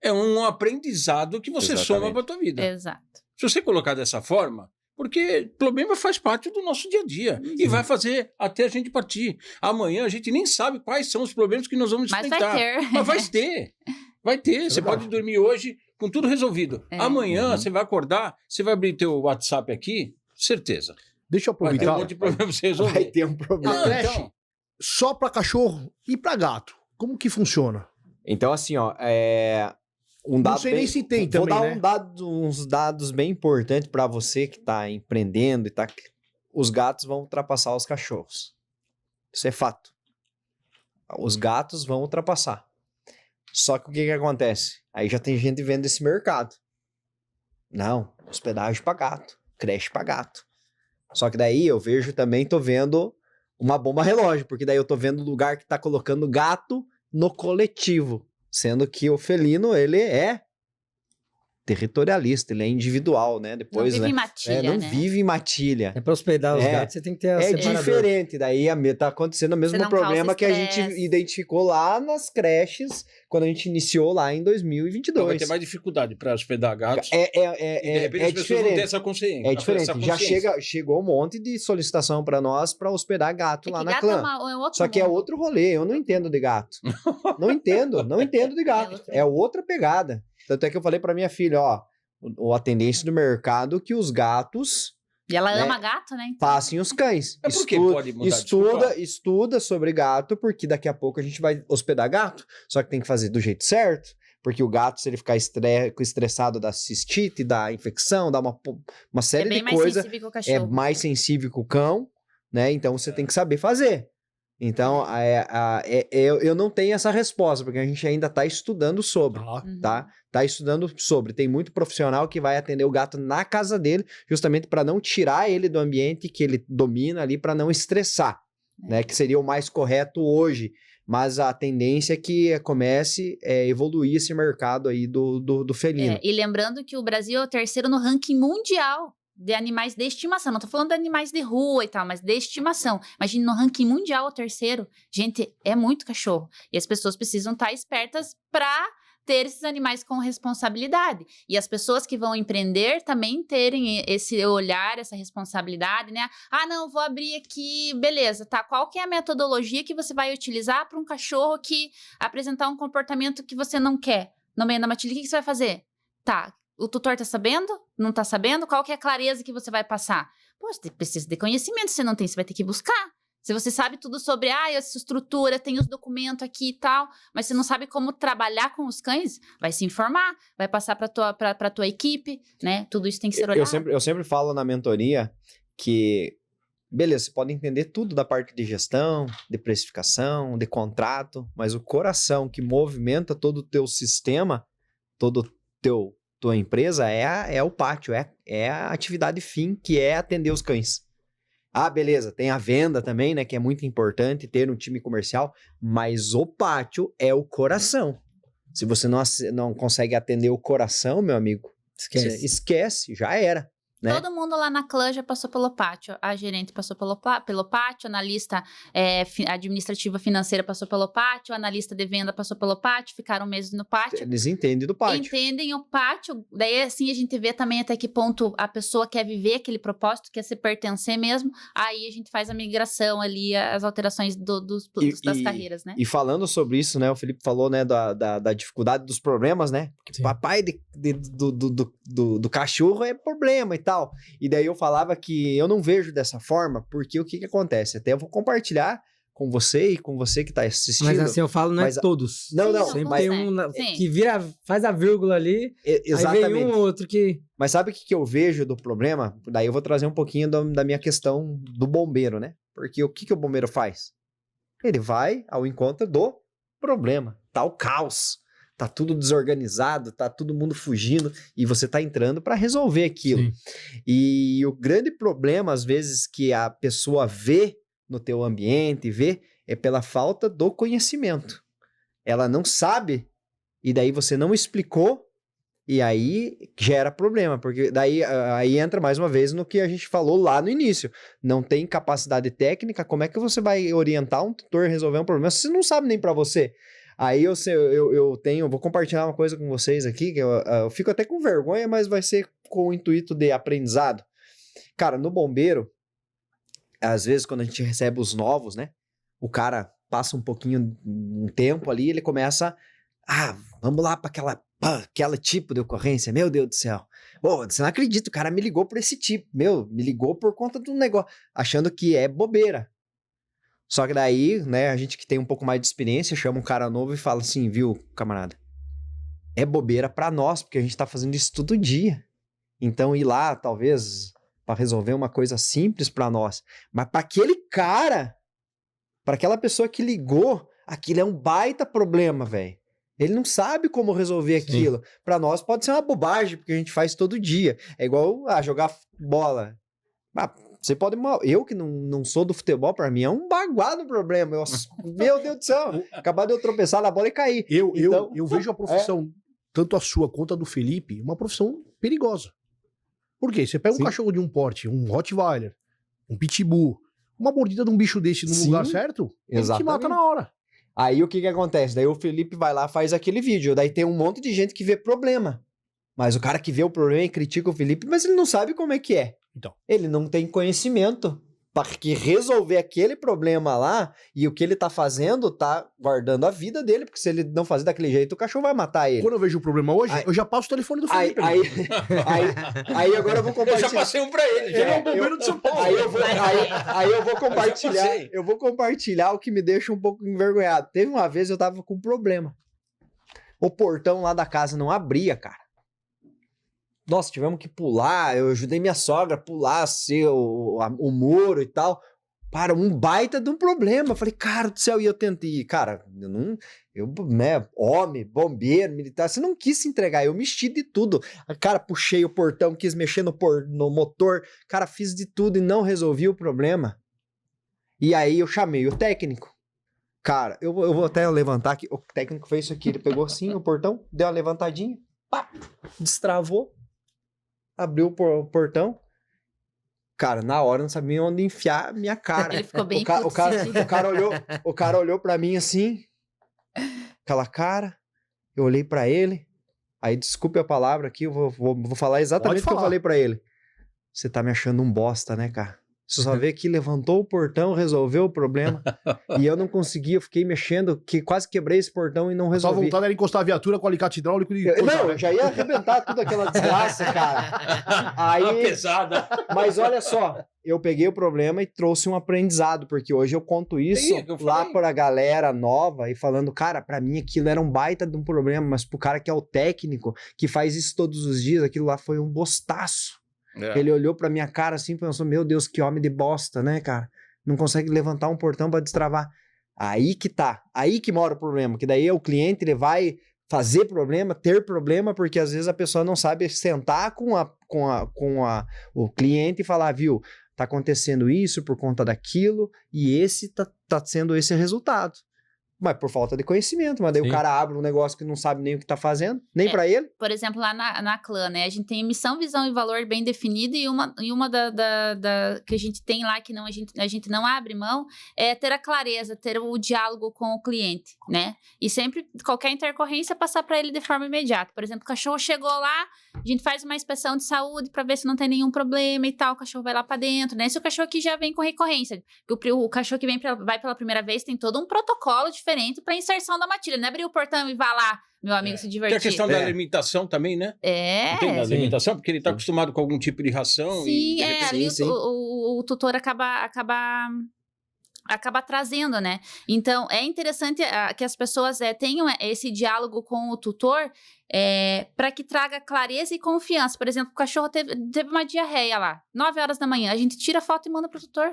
é um aprendizado que você soma para a tua vida. Exato. Se você colocar dessa forma, porque problema faz parte do nosso dia a dia e vai fazer até a gente partir. Amanhã a gente nem sabe quais são os problemas que nós vamos enfrentar. Mas vai ter. Mas vai ter. Vai ter. Você pode dormir hoje com tudo resolvido. Amanhã você vai acordar, você vai abrir teu WhatsApp aqui, certeza. Deixa eu Vai ter aproveitar. um monte de problema pra você resolver. Vai ter um problema. A creche só pra cachorro e pra gato. Como que funciona? Então, assim, ó, um dado Não sei nem se tem vou também, dar né? uns dados bem importantes para você que tá empreendendo e tá... Os gatos vão ultrapassar os cachorros. Isso é fato. Os gatos vão ultrapassar. Só que o que acontece? Aí já tem gente vendo esse mercado. Não, hospedagem para gato, creche para gato. Só que daí eu vejo também, tô vendo uma bomba relógio, porque daí eu tô vendo lugar que tá colocando gato no coletivo. Sendo que o felino, ele é territorialista, ele é individual, né? Depois, não vive né? em matilha, não né? vive em matilha. Pra hospedar os É. gatos, você tem que ter a É separador. diferente. Daí tá acontecendo o mesmo não problema causa que a gente estresse. identificou lá nas creches, quando a gente iniciou lá em 2022. Então vai ter mais dificuldade para hospedar gatos. É E de repente as pessoas não têm diferente. essa consciência. É diferente. essa Já consciência. chegou um monte de solicitação para nós para hospedar gato lá que na gato clã. é outro Só que é mundo. outro rolê. Eu não entendo de gato. não entendo de gato. outro. É outra pegada. Tanto é que eu falei para minha filha, ó, a tendência do mercado que os gatos E ela né, ama gato, né? Então. passem os cães. Mas por que pode mudar? Desculpa. Estuda sobre gato, porque daqui a pouco a gente vai hospedar gato. Só que tem que fazer do jeito certo, porque o gato, se ele ficar estressado, dá cistite, dá infecção, dá uma série bem de mais coisas. sensível que o É cachorro. mais sensível que o cão, né? Então você tem que saber fazer. Então, eu não tenho essa resposta, porque a gente ainda está estudando sobre, Uhum. tá? Tá estudando sobre. Tem muito profissional que vai atender o gato na casa dele, justamente para não tirar ele do ambiente que ele domina ali, para não estressar, né? Que seria o mais correto hoje. Mas a tendência é que comece a evoluir esse mercado aí do felino. E lembrando que o Brasil é o terceiro no ranking mundial de animais de estimação. Não tô falando de animais de rua e tal, mas de estimação. Imagina, no ranking mundial, o terceiro. Gente, é muito cachorro. E as pessoas precisam estar espertas para ter esses animais com responsabilidade. E as pessoas que vão empreender também terem esse olhar, essa responsabilidade, né? Ah, não, vou abrir aqui, beleza, tá? Qual que é a metodologia que você vai utilizar para um cachorro que apresentar um comportamento que você não quer no meio da matilha? O que você vai fazer? Tá, o tutor tá sabendo? Não tá sabendo? Qual que é a clareza que você vai passar? Pô, você precisa de conhecimento, se não tem, você vai ter que buscar. Se você sabe tudo sobre, essa estrutura, tem os documentos aqui e tal, mas você não sabe como trabalhar com os cães, vai se informar, vai passar para tua equipe, né? Tudo isso tem que ser olhado. Eu sempre falo na mentoria que, beleza, você pode entender tudo da parte de gestão, de precificação, de contrato, mas o coração que movimenta todo o teu sistema, tua empresa é o pátio, é a atividade fim, que é atender os cães. Ah, beleza, tem a venda também, né, que é muito importante ter um time comercial, mas o pátio é o coração. Se você não consegue atender o coração, meu amigo, esquece, já era. Né? Todo mundo lá na clã já passou pelo pátio. A gerente passou pelo pátio, a analista administrativa financeira passou pelo pátio, a analista de venda passou pelo pátio, ficaram meses no pátio. Eles entendem do pátio. Entendem o pátio, daí assim a gente vê também até que ponto a pessoa quer viver aquele propósito, quer se pertencer mesmo, aí a gente faz a migração ali, as alterações das carreiras, né? E falando sobre isso, né, o Felipe falou, né, da dificuldade dos problemas, né, porque papai do cachorro é problema e tal. E daí eu falava que eu não vejo dessa forma, porque o que acontece? Até eu vou compartilhar com você e com você que tá assistindo. Mas assim, eu falo, não é todos. Não. Sempre mas tem um que faz a vírgula ali, exatamente. Aí vem um ou outro que... Mas sabe o que eu vejo do problema? Daí eu vou trazer um pouquinho da minha questão do bombeiro, né? Porque o que o bombeiro faz? Ele vai ao encontro do problema. Tá o caos. Tá tudo desorganizado, tá todo mundo fugindo e você tá entrando para resolver aquilo. Sim. E o grande problema, às vezes, que a pessoa vê no teu ambiente, é pela falta do conhecimento. Ela não sabe e daí você não explicou e aí gera problema, porque daí aí entra mais uma vez no que a gente falou lá no início. Não tem capacidade técnica, como é que você vai orientar um tutor a resolver um problema se você não sabe nem para você? Aí eu vou compartilhar uma coisa com vocês aqui, que eu fico até com vergonha, mas vai ser com o intuito de aprendizado. Cara, no bombeiro, às vezes quando a gente recebe os novos, né, o cara passa um tempo ali, ele começa, vamos lá para aquela tipo de ocorrência, meu Deus do céu. Você não acredita, o cara me ligou por esse tipo, me ligou por conta de um negócio, achando que é bobeira. Só que daí, né, a gente que tem um pouco mais de experiência, chama um cara novo e fala assim, viu, camarada, é bobeira pra nós, porque a gente tá fazendo isso todo dia. Então ir lá, talvez, pra resolver uma coisa simples pra nós. Mas pra aquele cara, pra aquela pessoa que ligou, aquilo é um baita problema, velho. Ele não sabe como resolver aquilo. Sim. Pra nós pode ser uma bobagem, porque a gente faz todo dia. É igual jogar bola. Você pode... Eu que não sou do futebol, pra mim é um baguado problema. Meu Deus do céu. Acabar de eu tropeçar na bola e cair. Eu vejo a profissão, tanto a sua quanto a do Felipe, uma profissão perigosa. Por quê? Você pega um cachorro de um porte, um Rottweiler, um Pitbull, uma mordida de um bicho desse no lugar certo, ele te mata na hora. Aí o que acontece? Daí o Felipe vai lá, faz aquele vídeo. Daí tem um monte de gente que vê problema. Mas o cara que vê o problema e critica o Felipe, mas ele não sabe como é que é. Então. Ele não tem conhecimento para que resolver aquele problema lá e o que ele tá fazendo tá guardando a vida dele, porque se ele não fazer daquele jeito, o cachorro vai matar ele. Quando eu vejo o problema hoje, eu já passo o telefone do Felipe. Aí agora eu vou compartilhar. Eu já passei um pra ele. Ele é o bombeiro de São Paulo. Aí eu vou compartilhar. Eu vou compartilhar o que me deixa um pouco envergonhado. Teve uma vez eu tava com um problema. O portão lá da casa não abria, cara. Nossa, tivemos que pular, eu ajudei minha sogra a pular assim, o muro e tal, para um baita de um problema. Eu falei, cara do céu, e eu tentei, cara, homem, bombeiro, militar, você não quis se entregar, eu mexi de tudo. Cara, puxei o portão, quis mexer no motor, cara, fiz de tudo e não resolvi o problema. E aí eu chamei o técnico. Cara, eu vou até levantar aqui, o técnico fez isso aqui, ele pegou assim o portão, deu uma levantadinha, pá, destravou. Abriu o portão. Cara, na hora eu não sabia onde enfiar a minha cara. Ele ficou bem o cara olhou pra mim assim, aquela cara, eu olhei pra ele, aí desculpe a palavra aqui, eu vou falar exatamente o que eu falei pra ele. Você tá me achando um bosta, né, cara? Você só vê que levantou o portão, resolveu o problema. E eu não conseguia, eu fiquei mexendo, que quase quebrei esse portão e não Só resolvi. vontade era encostar a viatura com alicate hidráulico e... Não, eu já ia arrebentar tudo aquela desgraça, cara. Uma Aí, pesada. mas olha só, eu peguei o problema e trouxe um aprendizado, porque hoje eu conto isso É que eu lá falei. pra galera nova e falando, cara, pra mim aquilo era um baita de um problema, mas pro cara que é o técnico, que faz isso todos os dias, aquilo lá foi um bostaço. Ele olhou pra minha cara assim e pensou, meu Deus, que homem de bosta, né, cara? Não consegue levantar um portão pra destravar. Aí que tá, aí que mora o problema, que daí o cliente, ele vai fazer problema, ter problema, porque às vezes a pessoa não sabe sentar com o cliente e falar, viu, tá acontecendo isso por conta daquilo, e esse tá sendo esse resultado. Mas por falta de conhecimento, mas daí Sim. o cara abre um negócio que não sabe nem o que tá fazendo, nem pra ele. Por exemplo, lá na Clã, né? A gente tem missão, visão e valor bem definido e uma que a gente tem lá que a gente não abre mão é ter a clareza, ter o diálogo com o cliente, né? E sempre, qualquer intercorrência, passar para ele de forma imediata. Por exemplo, o cachorro chegou lá, a gente faz uma inspeção de saúde para ver se não tem nenhum problema e tal, o cachorro vai lá para dentro, né? Se o cachorro aqui já vem com recorrência, o cachorro que vai pela primeira vez tem todo um protocolo diferente para inserção da matilha, não é abrir o portão e vá lá, meu amigo, se Tem divertir. a questão da alimentação também, né? Não tem da Sim. alimentação, porque ele está acostumado com algum tipo de ração. Sim, e de é, repente- ali sim. o tutor acaba trazendo, né? Então, é interessante que as pessoas tenham esse diálogo com o tutor para que traga clareza e confiança. Por exemplo, o cachorro teve uma diarreia lá, 9 horas da manhã, a gente tira a foto e manda pro tutor.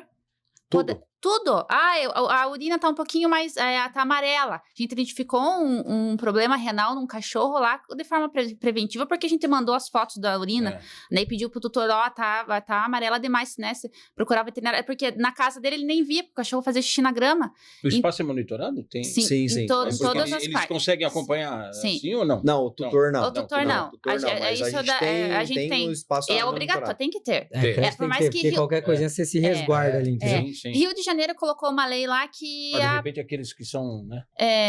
Tudo. Tudo. A urina tá um pouquinho mais, tá amarela. A gente identificou um problema renal num cachorro lá de forma preventiva, porque a gente mandou as fotos da urina, né, e pediu pro tutor, tá amarela demais, né, se procurar veterinário, porque na casa dele ele nem via, porque o cachorro fazia xixi na grama. O espaço é monitorado? Tem. Sim, Sim, em sim. em É todas porque as Eles partes. conseguem acompanhar Sim. assim ou não? Não, o tutor não. O tutor não. O tutor não, mas Isso a gente tem. o espaço É lá obrigatório, monitorado. tem que ter. É, creche por tem mais que ter, que porque Rio- qualquer coisinha você se resguarda ali, entendeu? Sim, sim. Rio de Janeiro colocou uma lei lá que Mas de repente aqueles que são, né?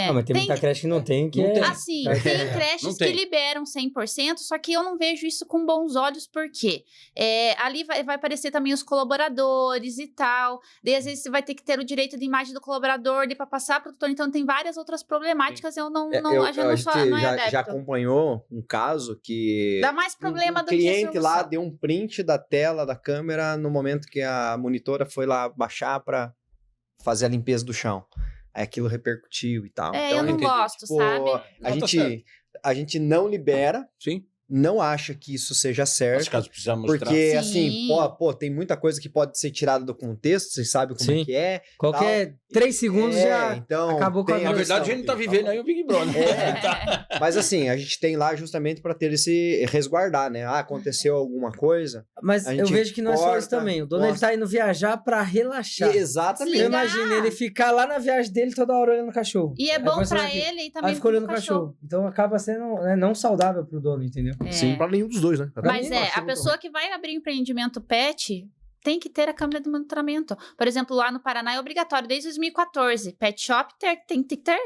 Ah, mas tem muita creche que não tem, que Não é... tem. Assim, É. tem Não creches tem. que liberam 100%, só que eu não vejo isso com bons olhos, porque ali vai aparecer também os colaboradores e tal, daí às vezes você vai ter que ter o direito de imagem do colaborador, para passar para o tutor, então tem várias outras problemáticas, a gente não A gente é já adepto. acompanhou um caso que Dá mais problema um do que cliente lá solução. deu um print da tela da câmera no momento que a monitora foi lá baixar para fazer a limpeza do chão. Aí aquilo repercutiu e tal. Eu não entendi. gosto, sabe? A Não, tá a gente não libera, Sim. não acha que isso seja Nesse certo. caso precisar mostrar. Porque, Sim. assim, pô, tem muita coisa que pode ser tirada do contexto, vocês sabem como Sim. é que é. Qualquer 3 segundos já então, acabou com a tem Na versão. verdade, a gente não tá vivendo aí o Big Brother. Mas assim, a gente tem lá justamente para ter esse resguardar, né? Ah, aconteceu alguma coisa. Mas A eu gente vejo que não é só isso corta, também. O dono ele mostra. tá indo viajar pra relaxar. Exatamente. Eu Ligar. imagino ele ficar lá na viagem dele toda hora olhando o cachorro. E é Aí bom começa pra aqui. ele e também Aí fica olhando o pro cachorro. Então acaba sendo não saudável pro dono, entendeu? É. Sim, pra nenhum dos dois, né? Pra Mas mim, eu acho a muito pessoa que vai abrir empreendimento pet tem que ter a câmera de monitoramento. Por exemplo, lá no Paraná é obrigatório desde 2014. Pet shop tem que ter.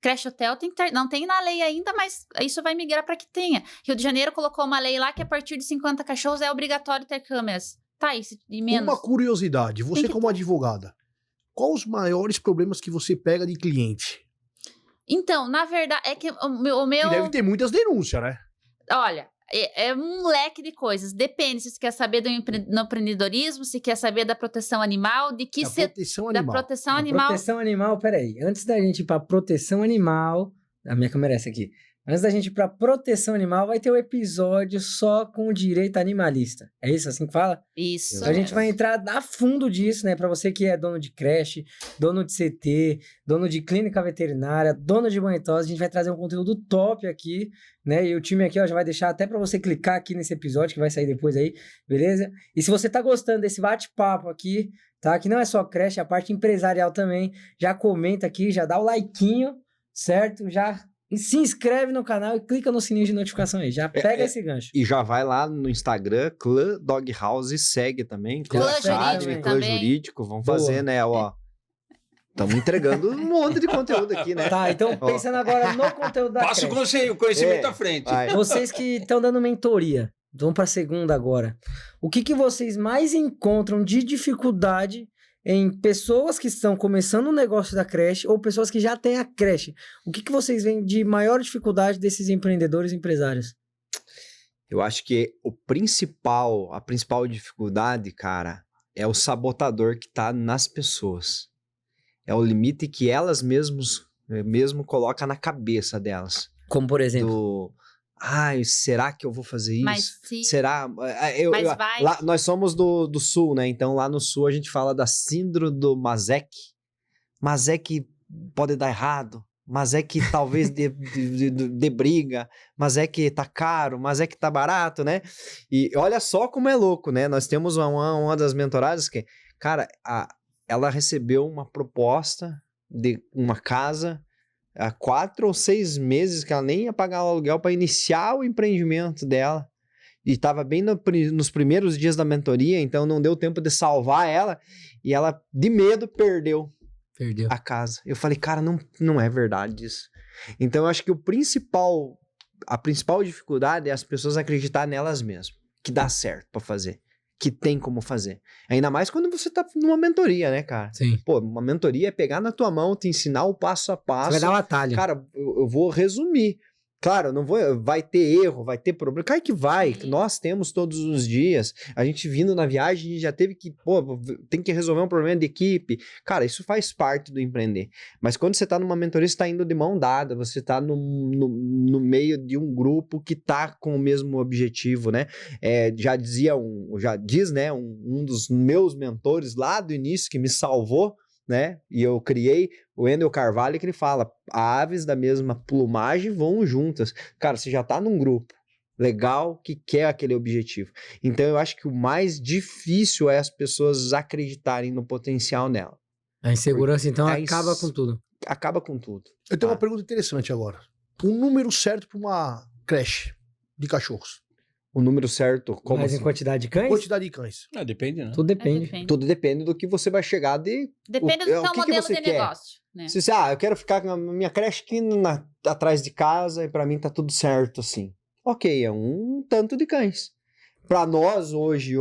Creche hotel tem que ter. Não tem na lei ainda, mas isso vai migrar para que tenha. Rio de Janeiro colocou uma lei lá que a partir de 50 cachorros é obrigatório ter câmeras. Tá, isso e menos. Uma curiosidade, você Tem que como advogada, quais os maiores problemas que você pega de cliente? Então, na verdade, é que o meu... E deve ter muitas denúncias, né? Olha, é um leque de coisas. Depende se você quer saber do empreendedorismo, se quer saber da proteção animal, de que Da se... proteção Da animal. proteção A animal. proteção animal, peraí. Antes da gente ir pra proteção animal. A minha câmera é essa aqui. Antes da gente ir pra proteção animal, vai ter um episódio só com o direito animalista. É isso assim que fala? Isso. Então a gente vai entrar a fundo disso, né? Pra você que é dono de creche, dono de CT, dono de clínica veterinária, dono de banho e tosa, a gente vai trazer um conteúdo top aqui, né? E o time aqui, ó, já vai deixar até pra você clicar aqui nesse episódio que vai sair depois aí, beleza? E se você tá gostando desse bate-papo aqui, tá? Que não é só creche, é a parte empresarial também, já comenta aqui, já dá o likeinho, certo? Já se inscreve no canal e clica no sininho de notificação aí, já pega esse gancho. E já vai lá no Instagram, Clã Dog House, segue também. Clã Academy, Jurídico Clã também. Jurídico, vamos Boa. fazer, né? Ó, estamos entregando um monte de conteúdo aqui, né? Tá, então pensando agora no conteúdo da Passa creche. o conhecimento à frente. Vai. Vocês que estão dando mentoria, vamos para a segunda agora. O que vocês mais encontram de dificuldade em pessoas que estão começando um negócio da creche ou pessoas que já têm a creche? O que vocês veem de maior dificuldade desses empreendedores e empresários? Eu acho que a principal dificuldade, cara, é o sabotador que tá nas pessoas. É o limite que elas mesmo colocam na cabeça delas. Como, por exemplo? Será que eu vou fazer isso? Mas se... Será? vai. Lá, nós somos do Sul, né? Então lá no Sul a gente fala da síndrome do Mazek. Mazek pode dar errado. Mas é que talvez de briga, mas é que tá caro, mas é que tá barato, né? E olha só como é louco, né? Nós temos uma das mentoradas que, cara, ela recebeu uma proposta de uma casa há 4 ou 6 meses que ela nem ia pagar o aluguel para iniciar o empreendimento dela. E tava bem nos primeiros dias da mentoria, então não deu tempo de salvar ela. E ela, de medo, perdeu a casa. Eu falei, cara, não é verdade isso. Então eu acho que a principal dificuldade é as pessoas acreditar nelas mesmas, que dá certo pra fazer, que tem como fazer. Ainda mais quando você tá numa mentoria, né, cara? Sim. Pô, uma mentoria é pegar na tua mão, te ensinar o passo a passo. Você vai dar um atalho. Cara, eu vou resumir. Claro, vai ter erro, vai ter problema. Claro que vai, que nós temos todos os dias. A gente vindo na viagem, a gente já teve que, tem que resolver um problema de equipe. Cara, isso faz parte do empreender. Mas quando você tá numa mentoria, você tá indo de mão dada, você tá no meio de um grupo que tá com o mesmo objetivo, né? Já diz, né, um dos meus mentores lá do início que me salvou, né? E eu criei o Wendel Carvalho, que ele fala: aves da mesma plumagem voam juntas. Cara, você já tá num grupo legal que quer aquele objetivo. Então eu acho que o mais difícil é as pessoas acreditarem no potencial nela. A insegurança, então, acaba com tudo. Acaba com tudo. Eu tenho uma pergunta interessante agora. Um número certo para uma creche de cachorros. O número certo, como Mas assim? em quantidade de cães? Quantidade de cães. Depende, né? Tudo depende. Tudo depende do que você vai chegar de... Depende do o teu que modelo você de quer? negócio. Né? Se você, eu quero ficar com a minha creche aqui atrás de casa e pra mim tá tudo certo, assim. Ok, é um tanto de cães. Pra nós, hoje,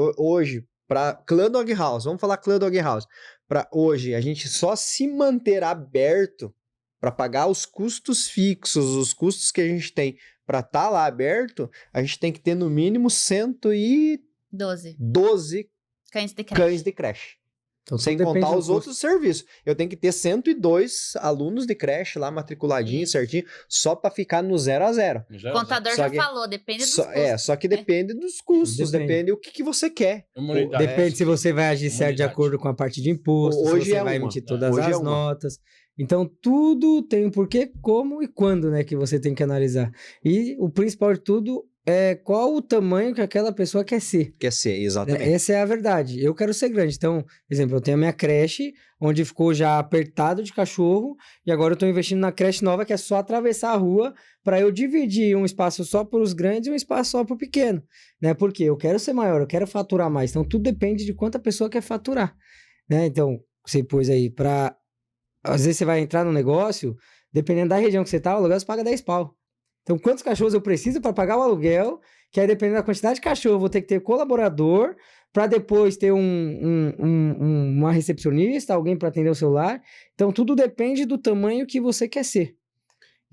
pra Clã Dog House, vamos falar Clã Dog House. Pra hoje, a gente só se manter aberto pra pagar os custos fixos, os custos que a gente tem pra estar lá aberto, a gente tem que ter no mínimo 112 cães de creche. cães de creche. Então, Sem tudo depende contar do os custo. outros serviços. Eu tenho que ter 102 alunos de creche lá matriculadinho, certinho, só para ficar no 0 a 0. O contador Só já que- falou, depende dos custos. Só que depende dos custos, depende o que você quer. Depende se você vai agir certo de Humanidade. acordo com a parte de imposto, Hoje se você é vai uma. emitir todas Hoje é as uma. notas. Então, tudo tem um porquê, como e quando, né, que você tem que analisar. E o principal de tudo é qual o tamanho que aquela pessoa quer ser. Quer ser, exatamente. Essa é a verdade. Eu quero ser grande. Então, por exemplo, eu tenho a minha creche, onde ficou já apertado de cachorro, e agora eu estou investindo na creche nova, que é só atravessar a rua, para eu dividir um espaço só para os grandes e um espaço só para o pequeno. Né? Porque eu quero ser maior, eu quero faturar mais. Então, tudo depende de quanta pessoa quer faturar. Né? Então, você pôs aí para... Às vezes você vai entrar no negócio, dependendo da região que você tá, o aluguel você paga 10 pau. Então, quantos cachorros eu preciso para pagar o aluguel? Que aí, dependendo da quantidade de cachorro, eu vou ter que ter colaborador, para depois ter uma recepcionista, alguém para atender o celular. Então, tudo depende do tamanho que você quer ser.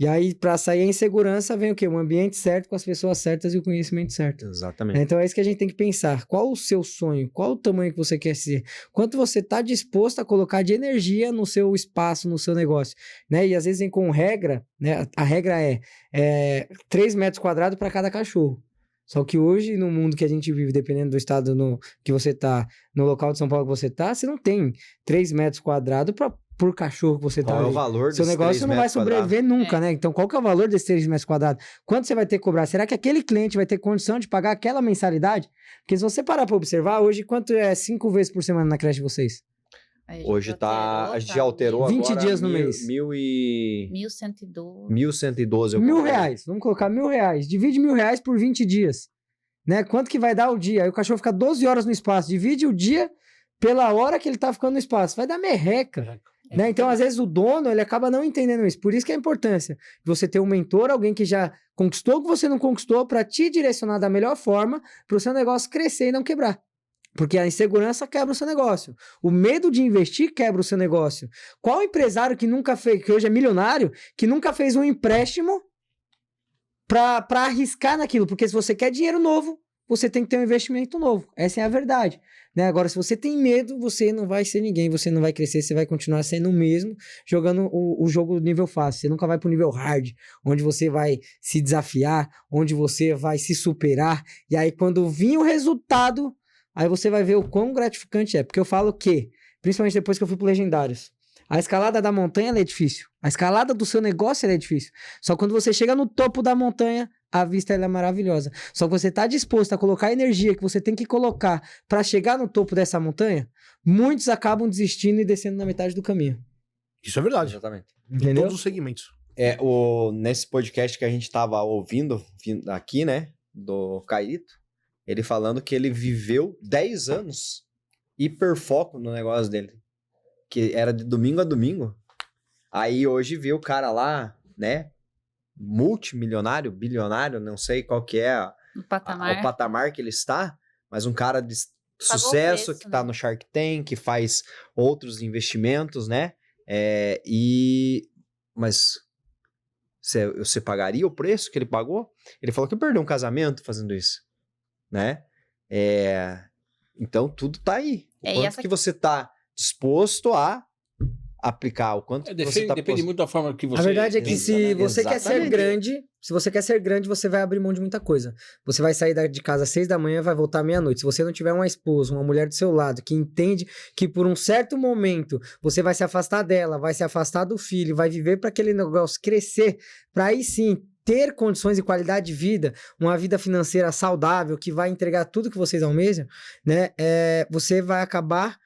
E aí, para sair a insegurança, vem o quê? Um ambiente certo, com as pessoas certas e o conhecimento certo. Exatamente. Então, é isso que a gente tem que pensar. Qual o seu sonho? Qual o tamanho que você quer ser? Quanto você está disposto a colocar de energia no seu espaço, no seu negócio? Né? E às vezes vem com regra, né? A regra é 3 metros quadrados para cada cachorro. Só que hoje, no mundo que a gente vive, dependendo do estado que você tá, no local de São Paulo que você tá, você não tem 3 metros quadrados por cachorro que você tá Qual é o ali. valor Seu desses negócio 3 não vai metros quadrados? sobreviver nunca, né? Então, qual que é o valor desses 3 metros quadrados? Quanto você vai ter que cobrar? Será que aquele cliente vai ter condição de pagar aquela mensalidade? Porque se você parar para observar, hoje, quanto é 5 vezes por semana na creche de vocês? Hoje a gente já alterou 20 agora dias no mês. 1.112. 1.112. eu R$1.000. comprei. Vamos colocar R$1.000. Divide R$1.000 por 20 dias. Né? Quanto que vai dar o dia? Aí o cachorro fica 12 horas no espaço. Divide o dia pela hora que ele tá ficando no espaço. Vai dar merreca. Né? Então, às vezes, o dono ele acaba não entendendo isso. Por isso que é a importância de você ter um mentor, alguém que já conquistou o que você não conquistou para te direcionar da melhor forma para o seu negócio crescer e não quebrar. Porque a insegurança quebra o seu negócio. O medo de investir quebra o seu negócio. Qual empresário que nunca fez, que hoje é milionário, que nunca fez um empréstimo para arriscar naquilo? Porque se você quer dinheiro novo, você tem que ter um investimento novo. Essa é a verdade. Né? Agora, se você tem medo, você não vai ser ninguém, você não vai crescer, você vai continuar sendo o mesmo, jogando o jogo nível fácil. Você nunca vai pro nível hard, onde você vai se desafiar, onde você vai se superar. E aí, quando vir o resultado, aí você vai ver o quão gratificante é. Porque eu falo que, principalmente depois que eu fui pro Legendários, a escalada da montanha ela é difícil. A escalada do seu negócio ela é difícil. Só quando você chega no topo da montanha, a vista ela é maravilhosa. Só que você está disposto a colocar a energia que você tem que colocar para chegar no topo dessa montanha, muitos acabam desistindo e descendo na metade do caminho. Isso é verdade. Exatamente. Em Entendeu? todos os segmentos. Nesse podcast que a gente tava ouvindo aqui, né, do Caíto, ele falando que ele viveu 10 anos hiperfoco no negócio dele, que era de domingo a domingo. Aí hoje vê o cara lá, né, multimilionário, bilionário, não sei qual que é No patamar. o patamar que ele está, mas um cara de Pagou o sucesso preço, que tá né? no Shark Tank, que faz outros investimentos, né? Mas você pagaria o preço que ele pagou? Ele falou que perdeu um casamento fazendo isso, né? Então tudo tá aí. O E quanto essa que você tá disposto a aplicar, o quanto que você tá Depende muito da forma que você... A verdade é que se você quer ser Exatamente. grande, se você quer ser grande, você vai abrir mão de muita coisa. Você vai sair de casa às 6 da manhã e vai voltar à meia-noite. Se você não tiver uma esposa, uma mulher do seu lado, que entende que por um certo momento você vai se afastar dela, vai se afastar do filho, vai viver para aquele negócio crescer, para aí sim ter condições e qualidade de vida, uma vida financeira saudável, que vai entregar tudo que vocês almejam, né? Você vai acabar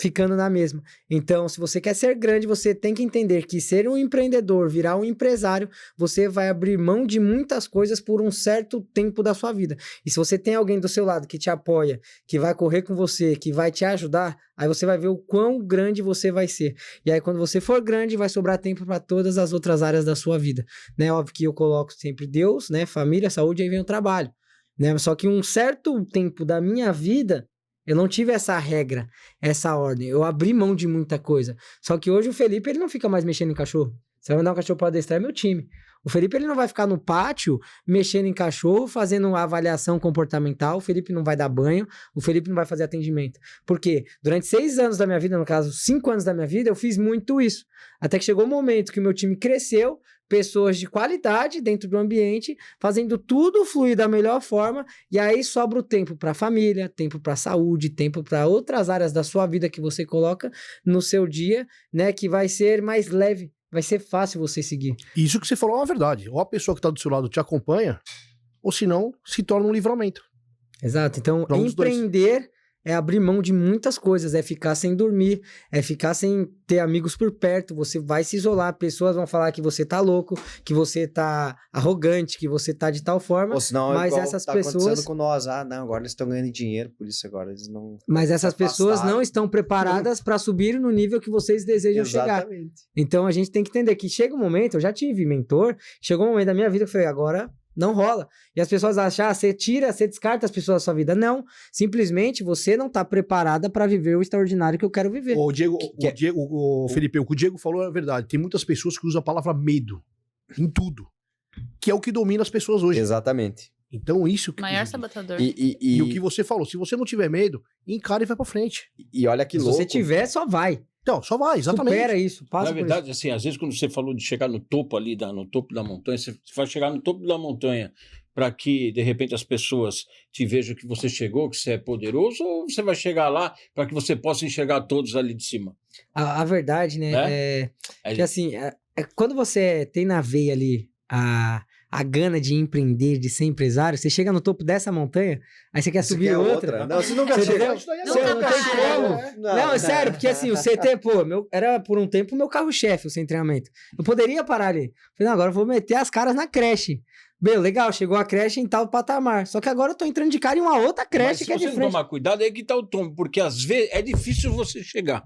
ficando na mesma. Então, se você quer ser grande, você tem que entender que ser um empreendedor, virar um empresário, você vai abrir mão de muitas coisas por um certo tempo da sua vida. E se você tem alguém do seu lado que te apoia, que vai correr com você, que vai te ajudar, aí você vai ver o quão grande você vai ser. E aí, quando você for grande, vai sobrar tempo para todas as outras áreas da sua vida. Né? Óbvio que eu coloco sempre Deus, né? Família, saúde, aí vem o trabalho. Né? Só que um certo tempo da minha vida, eu não tive essa regra, essa ordem. Eu abri mão de muita coisa. Só que hoje o Felipe, ele não fica mais mexendo em cachorro. Você vai mandar um cachorro para adestrar, é meu time. O Felipe, ele não vai ficar no pátio mexendo em cachorro, fazendo uma avaliação comportamental. O Felipe não vai dar banho. O Felipe não vai fazer atendimento. Por quê? Durante 6 anos da minha vida, no caso, 5 anos da minha vida, eu fiz muito isso. Até que chegou o momento que o meu time cresceu, pessoas de qualidade dentro do ambiente, fazendo tudo fluir da melhor forma, e aí sobra o tempo para a família, tempo para a saúde, tempo para outras áreas da sua vida que você coloca no seu dia, né, que vai ser mais leve, vai ser fácil você seguir. Isso que você falou é uma verdade. Ou a pessoa que tá do seu lado te acompanha, ou se não, se torna um livramento. Exato. Então, Pra um dos dois. empreender é abrir mão de muitas coisas, é ficar sem dormir, é ficar sem ter amigos por perto, você vai se isolar, pessoas vão falar que você tá louco, que você tá arrogante, que você tá de tal forma, Ou senão, mas igual essas tá pessoas... acontecendo com nós. Não, agora eles estão ganhando dinheiro, por isso agora eles não... Mas essas pessoas afastaram. não estão preparadas para subir no nível que vocês desejam chegar. Exatamente. Então a gente tem que entender que chega um momento, eu já tive mentor, chegou um momento da minha vida que eu falei, agora não rola. E as pessoas acham, você descarta as pessoas da sua vida. Não, simplesmente você não está preparada para viver o extraordinário que eu quero viver. O Felipe, o que o Diego falou é verdade. Tem muitas pessoas que usam a palavra medo em tudo, que é o que domina as pessoas hoje. Exatamente. Então isso... Maior sabotador. E o que você falou, se você não tiver medo, encara e vai pra frente. E olha que Se louco. você tiver, só vai. Então, só vai, exatamente. Supera isso, passa Na por verdade, assim, às vezes quando você falou de chegar no topo ali, no topo da montanha, você vai chegar no topo da montanha para que, de repente, as pessoas te vejam que você chegou, que você é poderoso, ou você vai chegar lá para que você possa enxergar todos ali de cima? A verdade, né, É. que assim, quando você tem na veia ali a gana de empreender, de ser empresário, você chega no topo dessa montanha, aí você quer Você subir quer outra. Não, você nunca Você chegou. entendeu? Isso daí é Você não nunca tem chegou, como. né? Não, é sério, porque assim, o CT, era por um tempo o meu carro-chefe, o sem treinamento. Eu poderia parar ali. Falei, não, agora eu vou meter as caras na creche. Bem, legal, chegou a creche em tal patamar. Só que agora eu tô entrando de cara em uma outra creche Mas que é se de você não frente. tomar cuidado, é aí que tá o tombo, porque às vezes é difícil você chegar.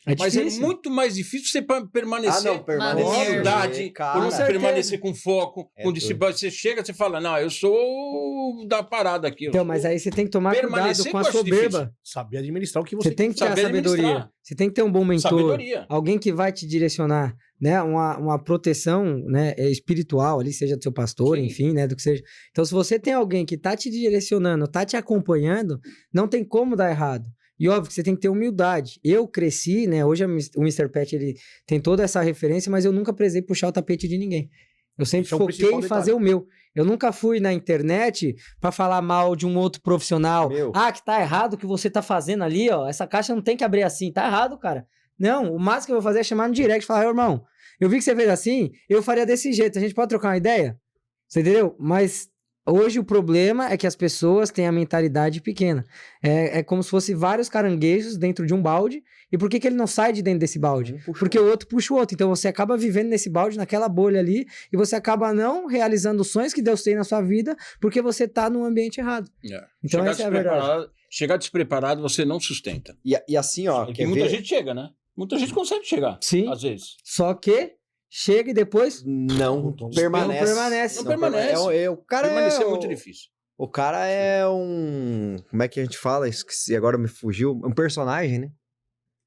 É Mas difícil. é muito mais difícil você permanecer com permanecer. humildade, Cara, Com certeza. permanecer com foco, É com tudo. disciplina. Você chega, você fala, não, eu sou da parada aqui. eu Então, sou- mas aí você tem que tomar cuidado Permanecer com a que eu acho soberba. difícil. Saber administrar o que você Você tem que ter a saber sabedoria. administrar. Você tem que ter um bom mentor. Sabedoria. Alguém que vai te direcionar, né? Uma proteção, né? Espiritual ali, seja do seu pastor, Sim. enfim, né? Do que seja. Então, se você tem alguém que tá te direcionando, tá te acompanhando, não tem como dar errado. E óbvio que você tem que ter humildade. Eu cresci, né? Hoje o Mr. Pet, ele tem toda essa referência, mas eu nunca precisei puxar o tapete de ninguém. Eu sempre Esse é o foquei principal em fazer o meu. Eu nunca fui na internet pra falar mal de um outro profissional. Meu. Ah, que tá errado o que você tá fazendo ali, ó. Essa caixa não tem que abrir assim. Tá errado, cara. Não, o máximo que eu vou fazer é chamar no direct e falar, "Ô, irmão, eu vi que você fez assim, eu faria desse jeito. A gente pode trocar uma ideia?" Você entendeu? Mas hoje o problema é que as pessoas têm a mentalidade pequena. É como se fosse vários caranguejos dentro de um balde. E por que que ele não sai de dentro desse balde? Porque o outro puxa o outro. Então você acaba vivendo nesse balde, naquela bolha ali, e você acaba não realizando os sonhos que Deus tem na sua vida, porque você tá num ambiente errado. É. Então Chegar essa é a verdade. despreparado- Chegar despreparado, você não sustenta. E assim, ó, Porque quer muita ver? gente chega, né? Muita gente consegue chegar, Sim. às vezes. Só que chega e depois Não Não permanece. permanece. Não permanece. O cara Permanecer é o- muito difícil. O cara é um... Como é que a gente fala? Esqueci, agora me fugiu. Um personagem, né?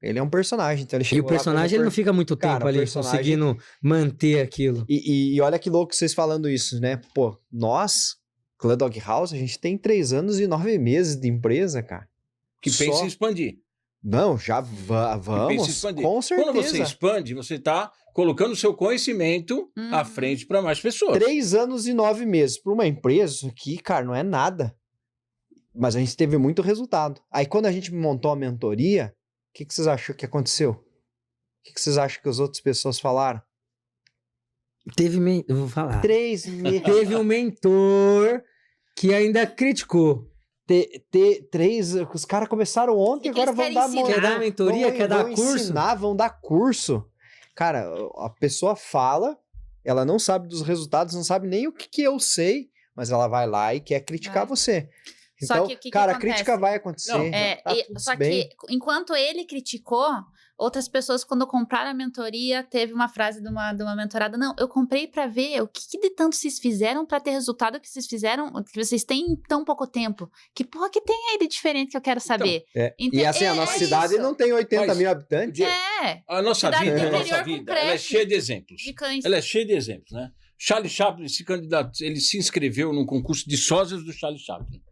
Ele é um personagem, então ele E chegou o personagem ele não fica muito Cara, tempo o ali personagem- conseguindo manter aquilo. E olha que louco vocês falando isso, né? Pô, nós, Clã Dog House, a gente tem 3 anos e 9 meses de empresa, cara. Que Só- pensa em expandir. Não, já Que pensa em vamos, expandir. com certeza. Quando você expande, você está colocando o seu conhecimento à frente para mais pessoas. 3 anos e 9 meses. Para uma empresa, isso aqui, cara, não é nada. Mas a gente teve muito resultado. Aí quando a gente montou a mentoria, o que vocês acham que aconteceu? O que vocês acham que as outras pessoas falaram? Eu vou falar. 3 meses. Teve um mentor que ainda criticou. Os caras começaram ontem, O que que agora eles vão querem dar ensinar? Quer dar mentoria, quer dar vão curso? ensinar, vão dar curso. Cara, a pessoa fala, ela não sabe dos resultados, não sabe nem o que eu sei, mas ela vai lá e quer criticar Vai. você. Só Então, que o que cara, a acontece? crítica vai acontecer. Não, tá tudo Só bem. que enquanto ele criticou, outras pessoas, quando compraram a mentoria, teve uma frase de uma mentorada: não, eu comprei pra ver o que de tanto vocês fizeram pra ter resultado que vocês fizeram, que vocês têm em tão pouco tempo. Que porra que tem aí de diferente que eu quero saber? É. Ente- E assim, a é nossa isso. cidade não tem 80 Mas- mil habitantes. É, A nossa Cidade vida, do a interior nossa com vida, ela é creche. cheia de exemplos. de cães. Ela é cheia de exemplos, né? Charlie Chaplin se candidatou, ele se inscreveu num concurso de sósias do Charlie Chaplin.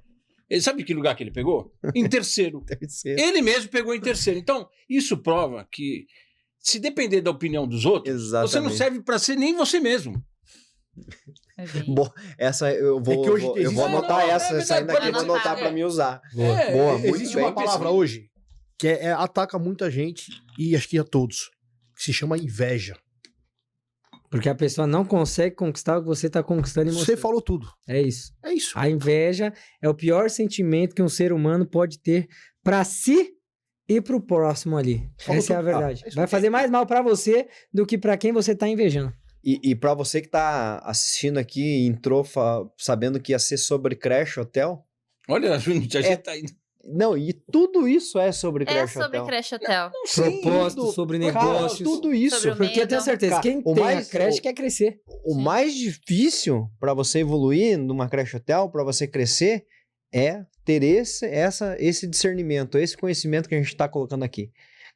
Ele sabe que lugar que ele pegou? Em terceiro. Deve ser. Ele mesmo pegou em terceiro. Então, isso prova que, se depender da opinião dos outros, Exatamente. você não serve para ser nem você mesmo. É bem. Bom, essa eu vou, É que hoje eu vou existe- anotar Não, essa, é verdade, saindo daqui, pode vou anotar, anotar pra é. mim usar. É, Boa, existe muito Existe bem. uma palavra hoje que ataca muita gente e acho que a todos, que se chama inveja. Porque a pessoa não consegue conquistar o que você tá conquistando e Você mostrando. falou tudo. É isso. É isso. A inveja é o pior sentimento que um ser humano pode ter pra si e pro próximo ali. Falou Essa é a tudo. verdade. Ah, isso Vai mesmo. fazer mais mal pra você do que pra quem você tá invejando. E pra você que tá assistindo aqui e entrou sabendo que ia ser sobre Crash Hotel, Olha, a gente tá indo. não, e tudo isso é sobre É Crash sobre Hotel. Crash Hotel. Propósito, tudo. sobre Cara, negócios. tudo isso. Sobre o Porque eu tenho medo. certeza, Cara, quem o tem mais- a creche quer crescer. O Sim. mais difícil pra você evoluir numa Crash Hotel, pra você crescer, é ter esse discernimento, esse conhecimento que a gente tá colocando aqui.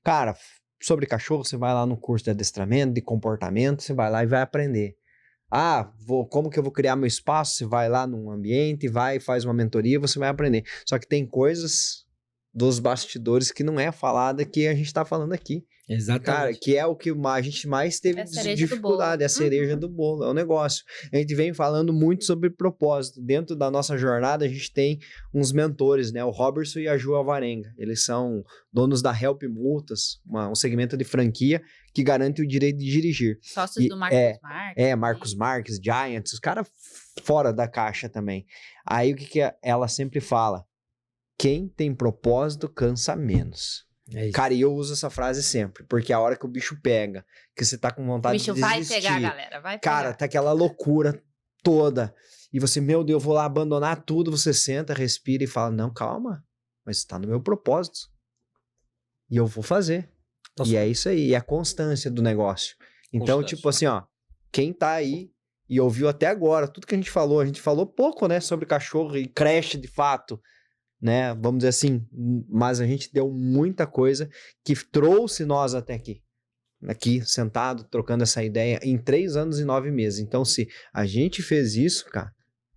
Cara, sobre cachorro, você vai lá no curso de adestramento, de comportamento, você vai lá e vai aprender. Ah, como que eu vou criar meu espaço? Você vai lá num ambiente, vai e faz uma mentoria, você vai aprender. Só que tem coisas dos bastidores que não é falada que a gente tá falando aqui. Cara, Exatamente. que é o que a gente mais teve É a cereja do dificuldade, bolo. é a cereja Uhum. do bolo, é o negócio. A gente vem falando muito sobre propósito. Dentro da nossa jornada, a gente tem uns mentores, né? O Robertson e a Ju Alvarenga. Eles são donos da Help Multas, um segmento de franquia que garante o direito de dirigir. Sócios E- do Marcos Marques. Marcos Marques, Giants, os caras fora da caixa também. Aí o que ela sempre fala? Quem tem propósito cansa menos. É isso. Cara, e eu uso essa frase sempre, porque a hora que o bicho pega, que você tá com O vontade bicho de vai desistir, pegar, galera. Vai pegar. cara, tá aquela loucura toda, e você, meu Deus, eu vou lá abandonar tudo, você senta, respira e fala, não, calma, mas tá no meu propósito, e eu vou fazer. E é isso aí, é a constância do negócio. Então, Constância. tipo assim, ó, quem tá aí e ouviu até agora tudo que a gente falou pouco, né, sobre cachorro e creche de fato, né, vamos dizer assim, mas a gente deu muita coisa que trouxe nós até aqui sentado, trocando essa ideia em 3 anos e 9 meses. Então, se a gente fez isso, cara,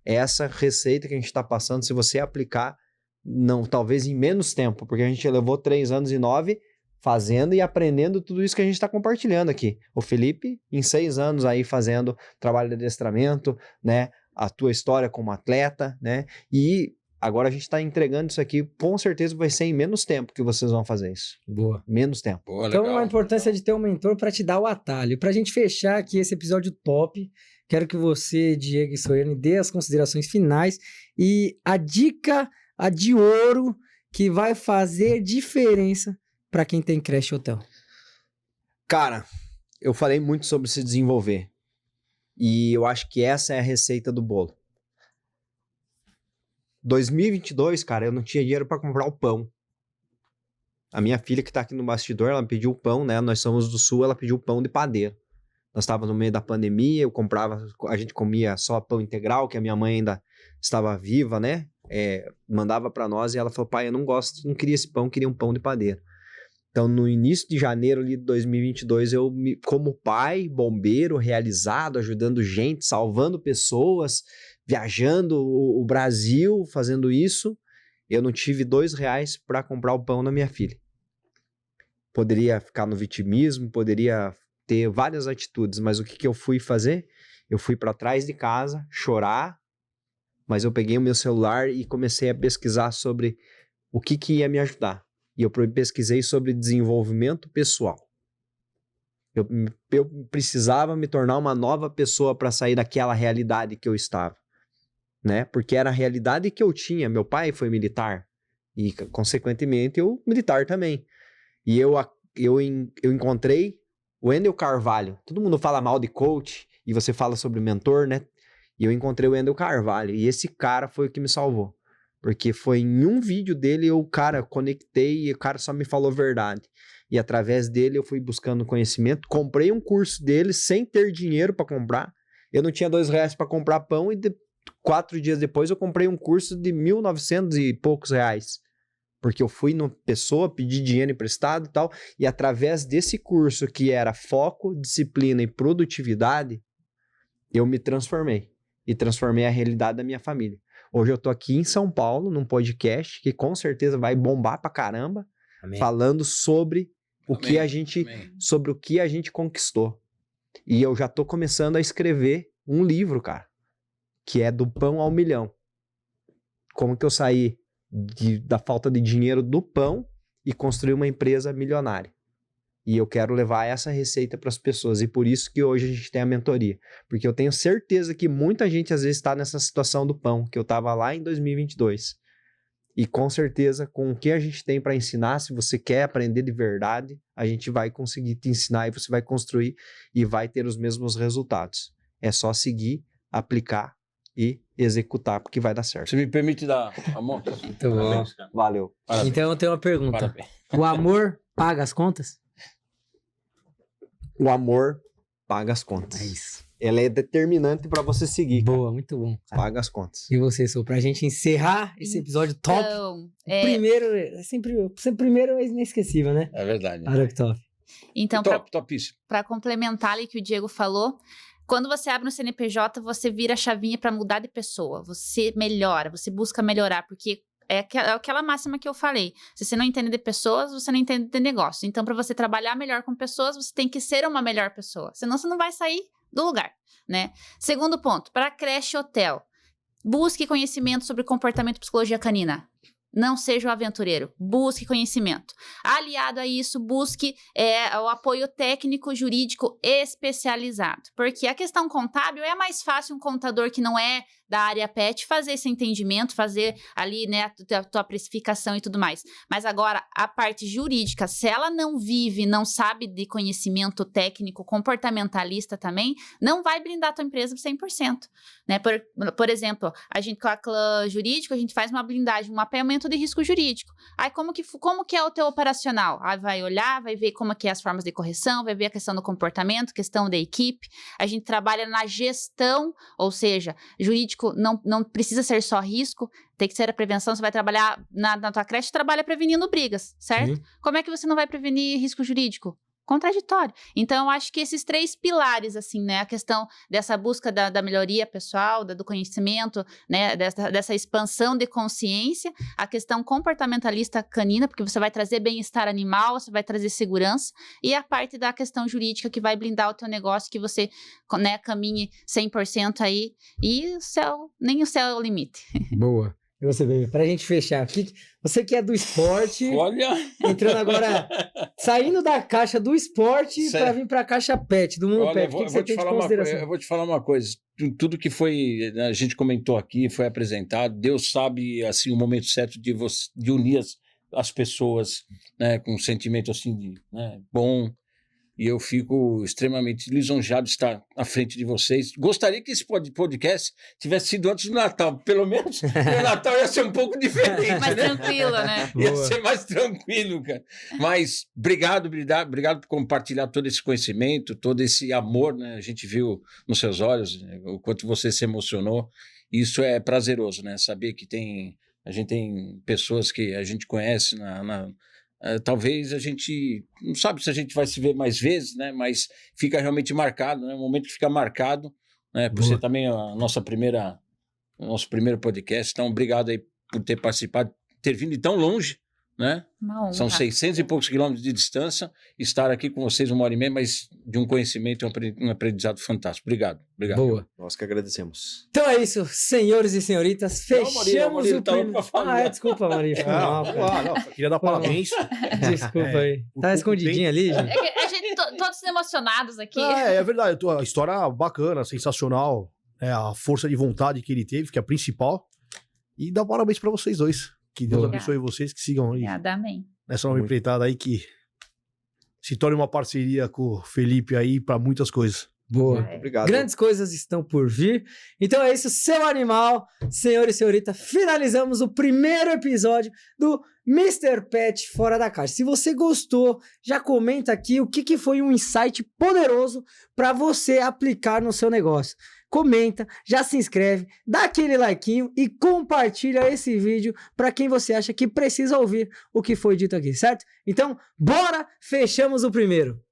essa receita que a gente tá passando, se você aplicar, não, talvez em menos tempo, porque a gente levou 3 anos e 9 fazendo e aprendendo tudo isso que a gente está compartilhando aqui. O Felipe, em 6 anos aí fazendo trabalho de adestramento, né? A tua história como atleta, né? E agora a gente está entregando isso aqui, com certeza vai ser em menos tempo que vocês vão fazer isso. Boa. Menos tempo. Pô, Então, legal. a importância de ter um mentor para te dar o atalho. Para a gente fechar aqui esse episódio top, quero que você, Diego e Soiane, dê as considerações finais e a dica, a de ouro, que vai fazer diferença para quem tem creche e hotel. Cara, eu falei muito sobre se desenvolver. E eu acho que essa é a receita do bolo. 2022, cara, eu não tinha dinheiro para comprar o pão. A minha filha que tá aqui no bastidor, ela pediu o pão, né? Nós somos do Sul, ela pediu pão de padeiro. Nós estávamos no meio da pandemia, a gente comia só pão integral, que a minha mãe ainda estava viva, né? Mandava para nós e ela falou, pai, eu não gosto, não queria esse pão, queria um pão de padeiro. Então, no início de janeiro ali de 2022, como pai, bombeiro, realizado, ajudando gente, salvando pessoas, viajando o Brasil, fazendo isso, eu não tive R$2 para comprar o pão na minha filha. Poderia ficar no vitimismo, poderia ter várias atitudes, mas o que eu fui fazer? Eu fui para trás de casa, chorar, mas eu peguei o meu celular e comecei a pesquisar sobre o que ia me ajudar. E eu pesquisei sobre desenvolvimento pessoal. Eu precisava me tornar uma nova pessoa para sair daquela realidade que eu estava, né? Porque era a realidade que eu tinha. Meu pai foi militar e, consequentemente, eu militar também. E eu encontrei o Wendel Carvalho. Todo mundo fala mal de coach e você fala sobre mentor, né? E eu encontrei o Wendel Carvalho e esse cara foi o que me salvou. Porque foi em um vídeo dele eu, cara, conectei e o cara só me falou verdade. E através dele eu fui buscando conhecimento, comprei um curso dele sem ter dinheiro para comprar. Eu não tinha R$2 para comprar pão e 4 dias depois eu comprei um curso de 1.900 e poucos reais. Porque eu fui numa pessoa, pedi dinheiro emprestado e tal, e através desse curso que era foco, disciplina e produtividade, eu me transformei. E transformei a realidade da minha família. Hoje eu tô aqui em São Paulo, num podcast que com certeza vai bombar pra caramba, Amém. falando sobre o que a gente conquistou. E eu já tô começando a escrever um livro, cara, que é do pão ao milhão. Como que eu saí da falta de dinheiro do pão e construí uma empresa milionária. E eu quero levar essa receita para as pessoas. E por isso que hoje a gente tem a mentoria. Porque eu tenho certeza que muita gente às vezes está nessa situação do pão, que eu estava lá em 2022. E com certeza, com o que a gente tem para ensinar, se você quer aprender de verdade, a gente vai conseguir te ensinar e você vai construir e vai ter os mesmos resultados. É só seguir, aplicar e executar, porque vai dar certo. Você me permite dar a mão? Muito bom. Parabéns, cara. Valeu. Parabéns. Então eu tenho uma pergunta. Parabéns. O amor paga as contas? O amor paga as contas. É isso. Ela é determinante para você seguir. Cara. Boa, muito bom. Paga as contas. E você, Sô, pra gente encerrar esse episódio top. Então, Primeiro, sempre primeiro é inesquecível, né? É verdade. Olha que top. então Topíssimo. para complementar ali que o Diego falou, quando você abre um CNPJ, você vira a chavinha para mudar de pessoa. Você melhora, você busca melhorar, porque é aquela máxima que eu falei. Se você não entende de pessoas, você não entende de negócio. Então, para você trabalhar melhor com pessoas, você tem que ser uma melhor pessoa. Senão, você não vai sair do lugar, né? Segundo ponto, para creche e hotel. Busque conhecimento sobre comportamento e psicologia canina. Não seja um aventureiro, busque conhecimento. Aliado a isso, busque o apoio técnico jurídico especializado. Porque a questão contábil é mais fácil um contador que não é da área pet fazer esse entendimento, fazer ali, né, a tua precificação e tudo mais. Mas agora, a parte jurídica, se ela não vive, não sabe de conhecimento técnico, comportamentalista também, não vai blindar a tua empresa 100%. Né? Por exemplo, a gente com a Clã Jurídico, a gente faz uma blindagem, um mapeamento de risco jurídico. Aí, como que é o teu operacional? Aí vai olhar, vai ver como que é as formas de correção, vai ver a questão do comportamento, questão da equipe. A gente trabalha na gestão, ou seja, jurídico não precisa ser só risco, tem que ser a prevenção. Você vai trabalhar na tua creche, trabalha prevenindo brigas, certo? Como é que você não vai prevenir risco jurídico? Contraditório. Então, eu acho que esses 3 pilares, assim, né? A questão dessa busca da melhoria pessoal, do conhecimento, né? Dessa expansão de consciência, a questão comportamentalista canina, porque você vai trazer bem-estar animal, você vai trazer segurança, e a parte da questão jurídica que vai blindar o teu negócio, que você, né, caminhe 100% aí, e nem o céu é o limite. Boa. E você, baby, pra gente fechar, você que é do esporte, Olha! entrando agora, saindo da caixa do esporte para vir pra caixa pet, do mundo pet, o que você tem de consideração? Eu vou te falar uma coisa, tudo que foi, a gente comentou aqui, foi apresentado, Deus sabe, assim, o momento certo de unir as pessoas, né, com um sentimento, assim, né, bom. E eu fico extremamente lisonjeado de estar à frente de vocês. Gostaria que esse podcast tivesse sido antes do Natal. Pelo menos o Natal ia ser um pouco diferente. Mais né? tranquilo, né? Ia ser mais tranquilo, cara. Mas obrigado por compartilhar todo esse conhecimento, todo esse amor, né? A gente viu nos seus olhos, né, o quanto você se emocionou. Isso é prazeroso, né? Saber que a gente tem pessoas que a gente conhece talvez a gente não sabe se a gente vai se ver mais vezes, né? Mas fica realmente marcado, né? Um momento que fica marcado, né? Por ser também o nosso primeiro podcast. Então, obrigado aí por ter participado, ter vindo tão longe, né? São 600 e poucos quilômetros de distância. Estar aqui com vocês 1h30, mas de um conhecimento e um aprendizado fantástico. Obrigado. Boa. Nós que agradecemos. Então é isso, senhores e senhoritas. Fechamos o primeiro. Desculpa, Maria. Não, queria dar parabéns. Desculpa aí. Tá escondidinho ali, gente. É que a gente, todos emocionados aqui. É verdade. A história bacana, sensacional. A força de vontade que ele teve, que é a principal. E dá parabéns pra vocês dois. Que Deus abençoe vocês, que sigam aí. Amém. Nessa nova empreitada aí, que se torne uma parceria com o Felipe aí para muitas coisas. Boa. Obrigado. Grandes coisas estão por vir. Então é isso, seu animal, senhor e senhorita. Finalizamos o primeiro episódio do Mr. Pet Fora da Caixa. Se você gostou, já comenta aqui o que foi um insight poderoso para você aplicar no seu negócio. Comenta, já se inscreve, dá aquele likeinho e compartilha esse vídeo para quem você acha que precisa ouvir o que foi dito aqui, certo? Então, bora, fechamos o primeiro.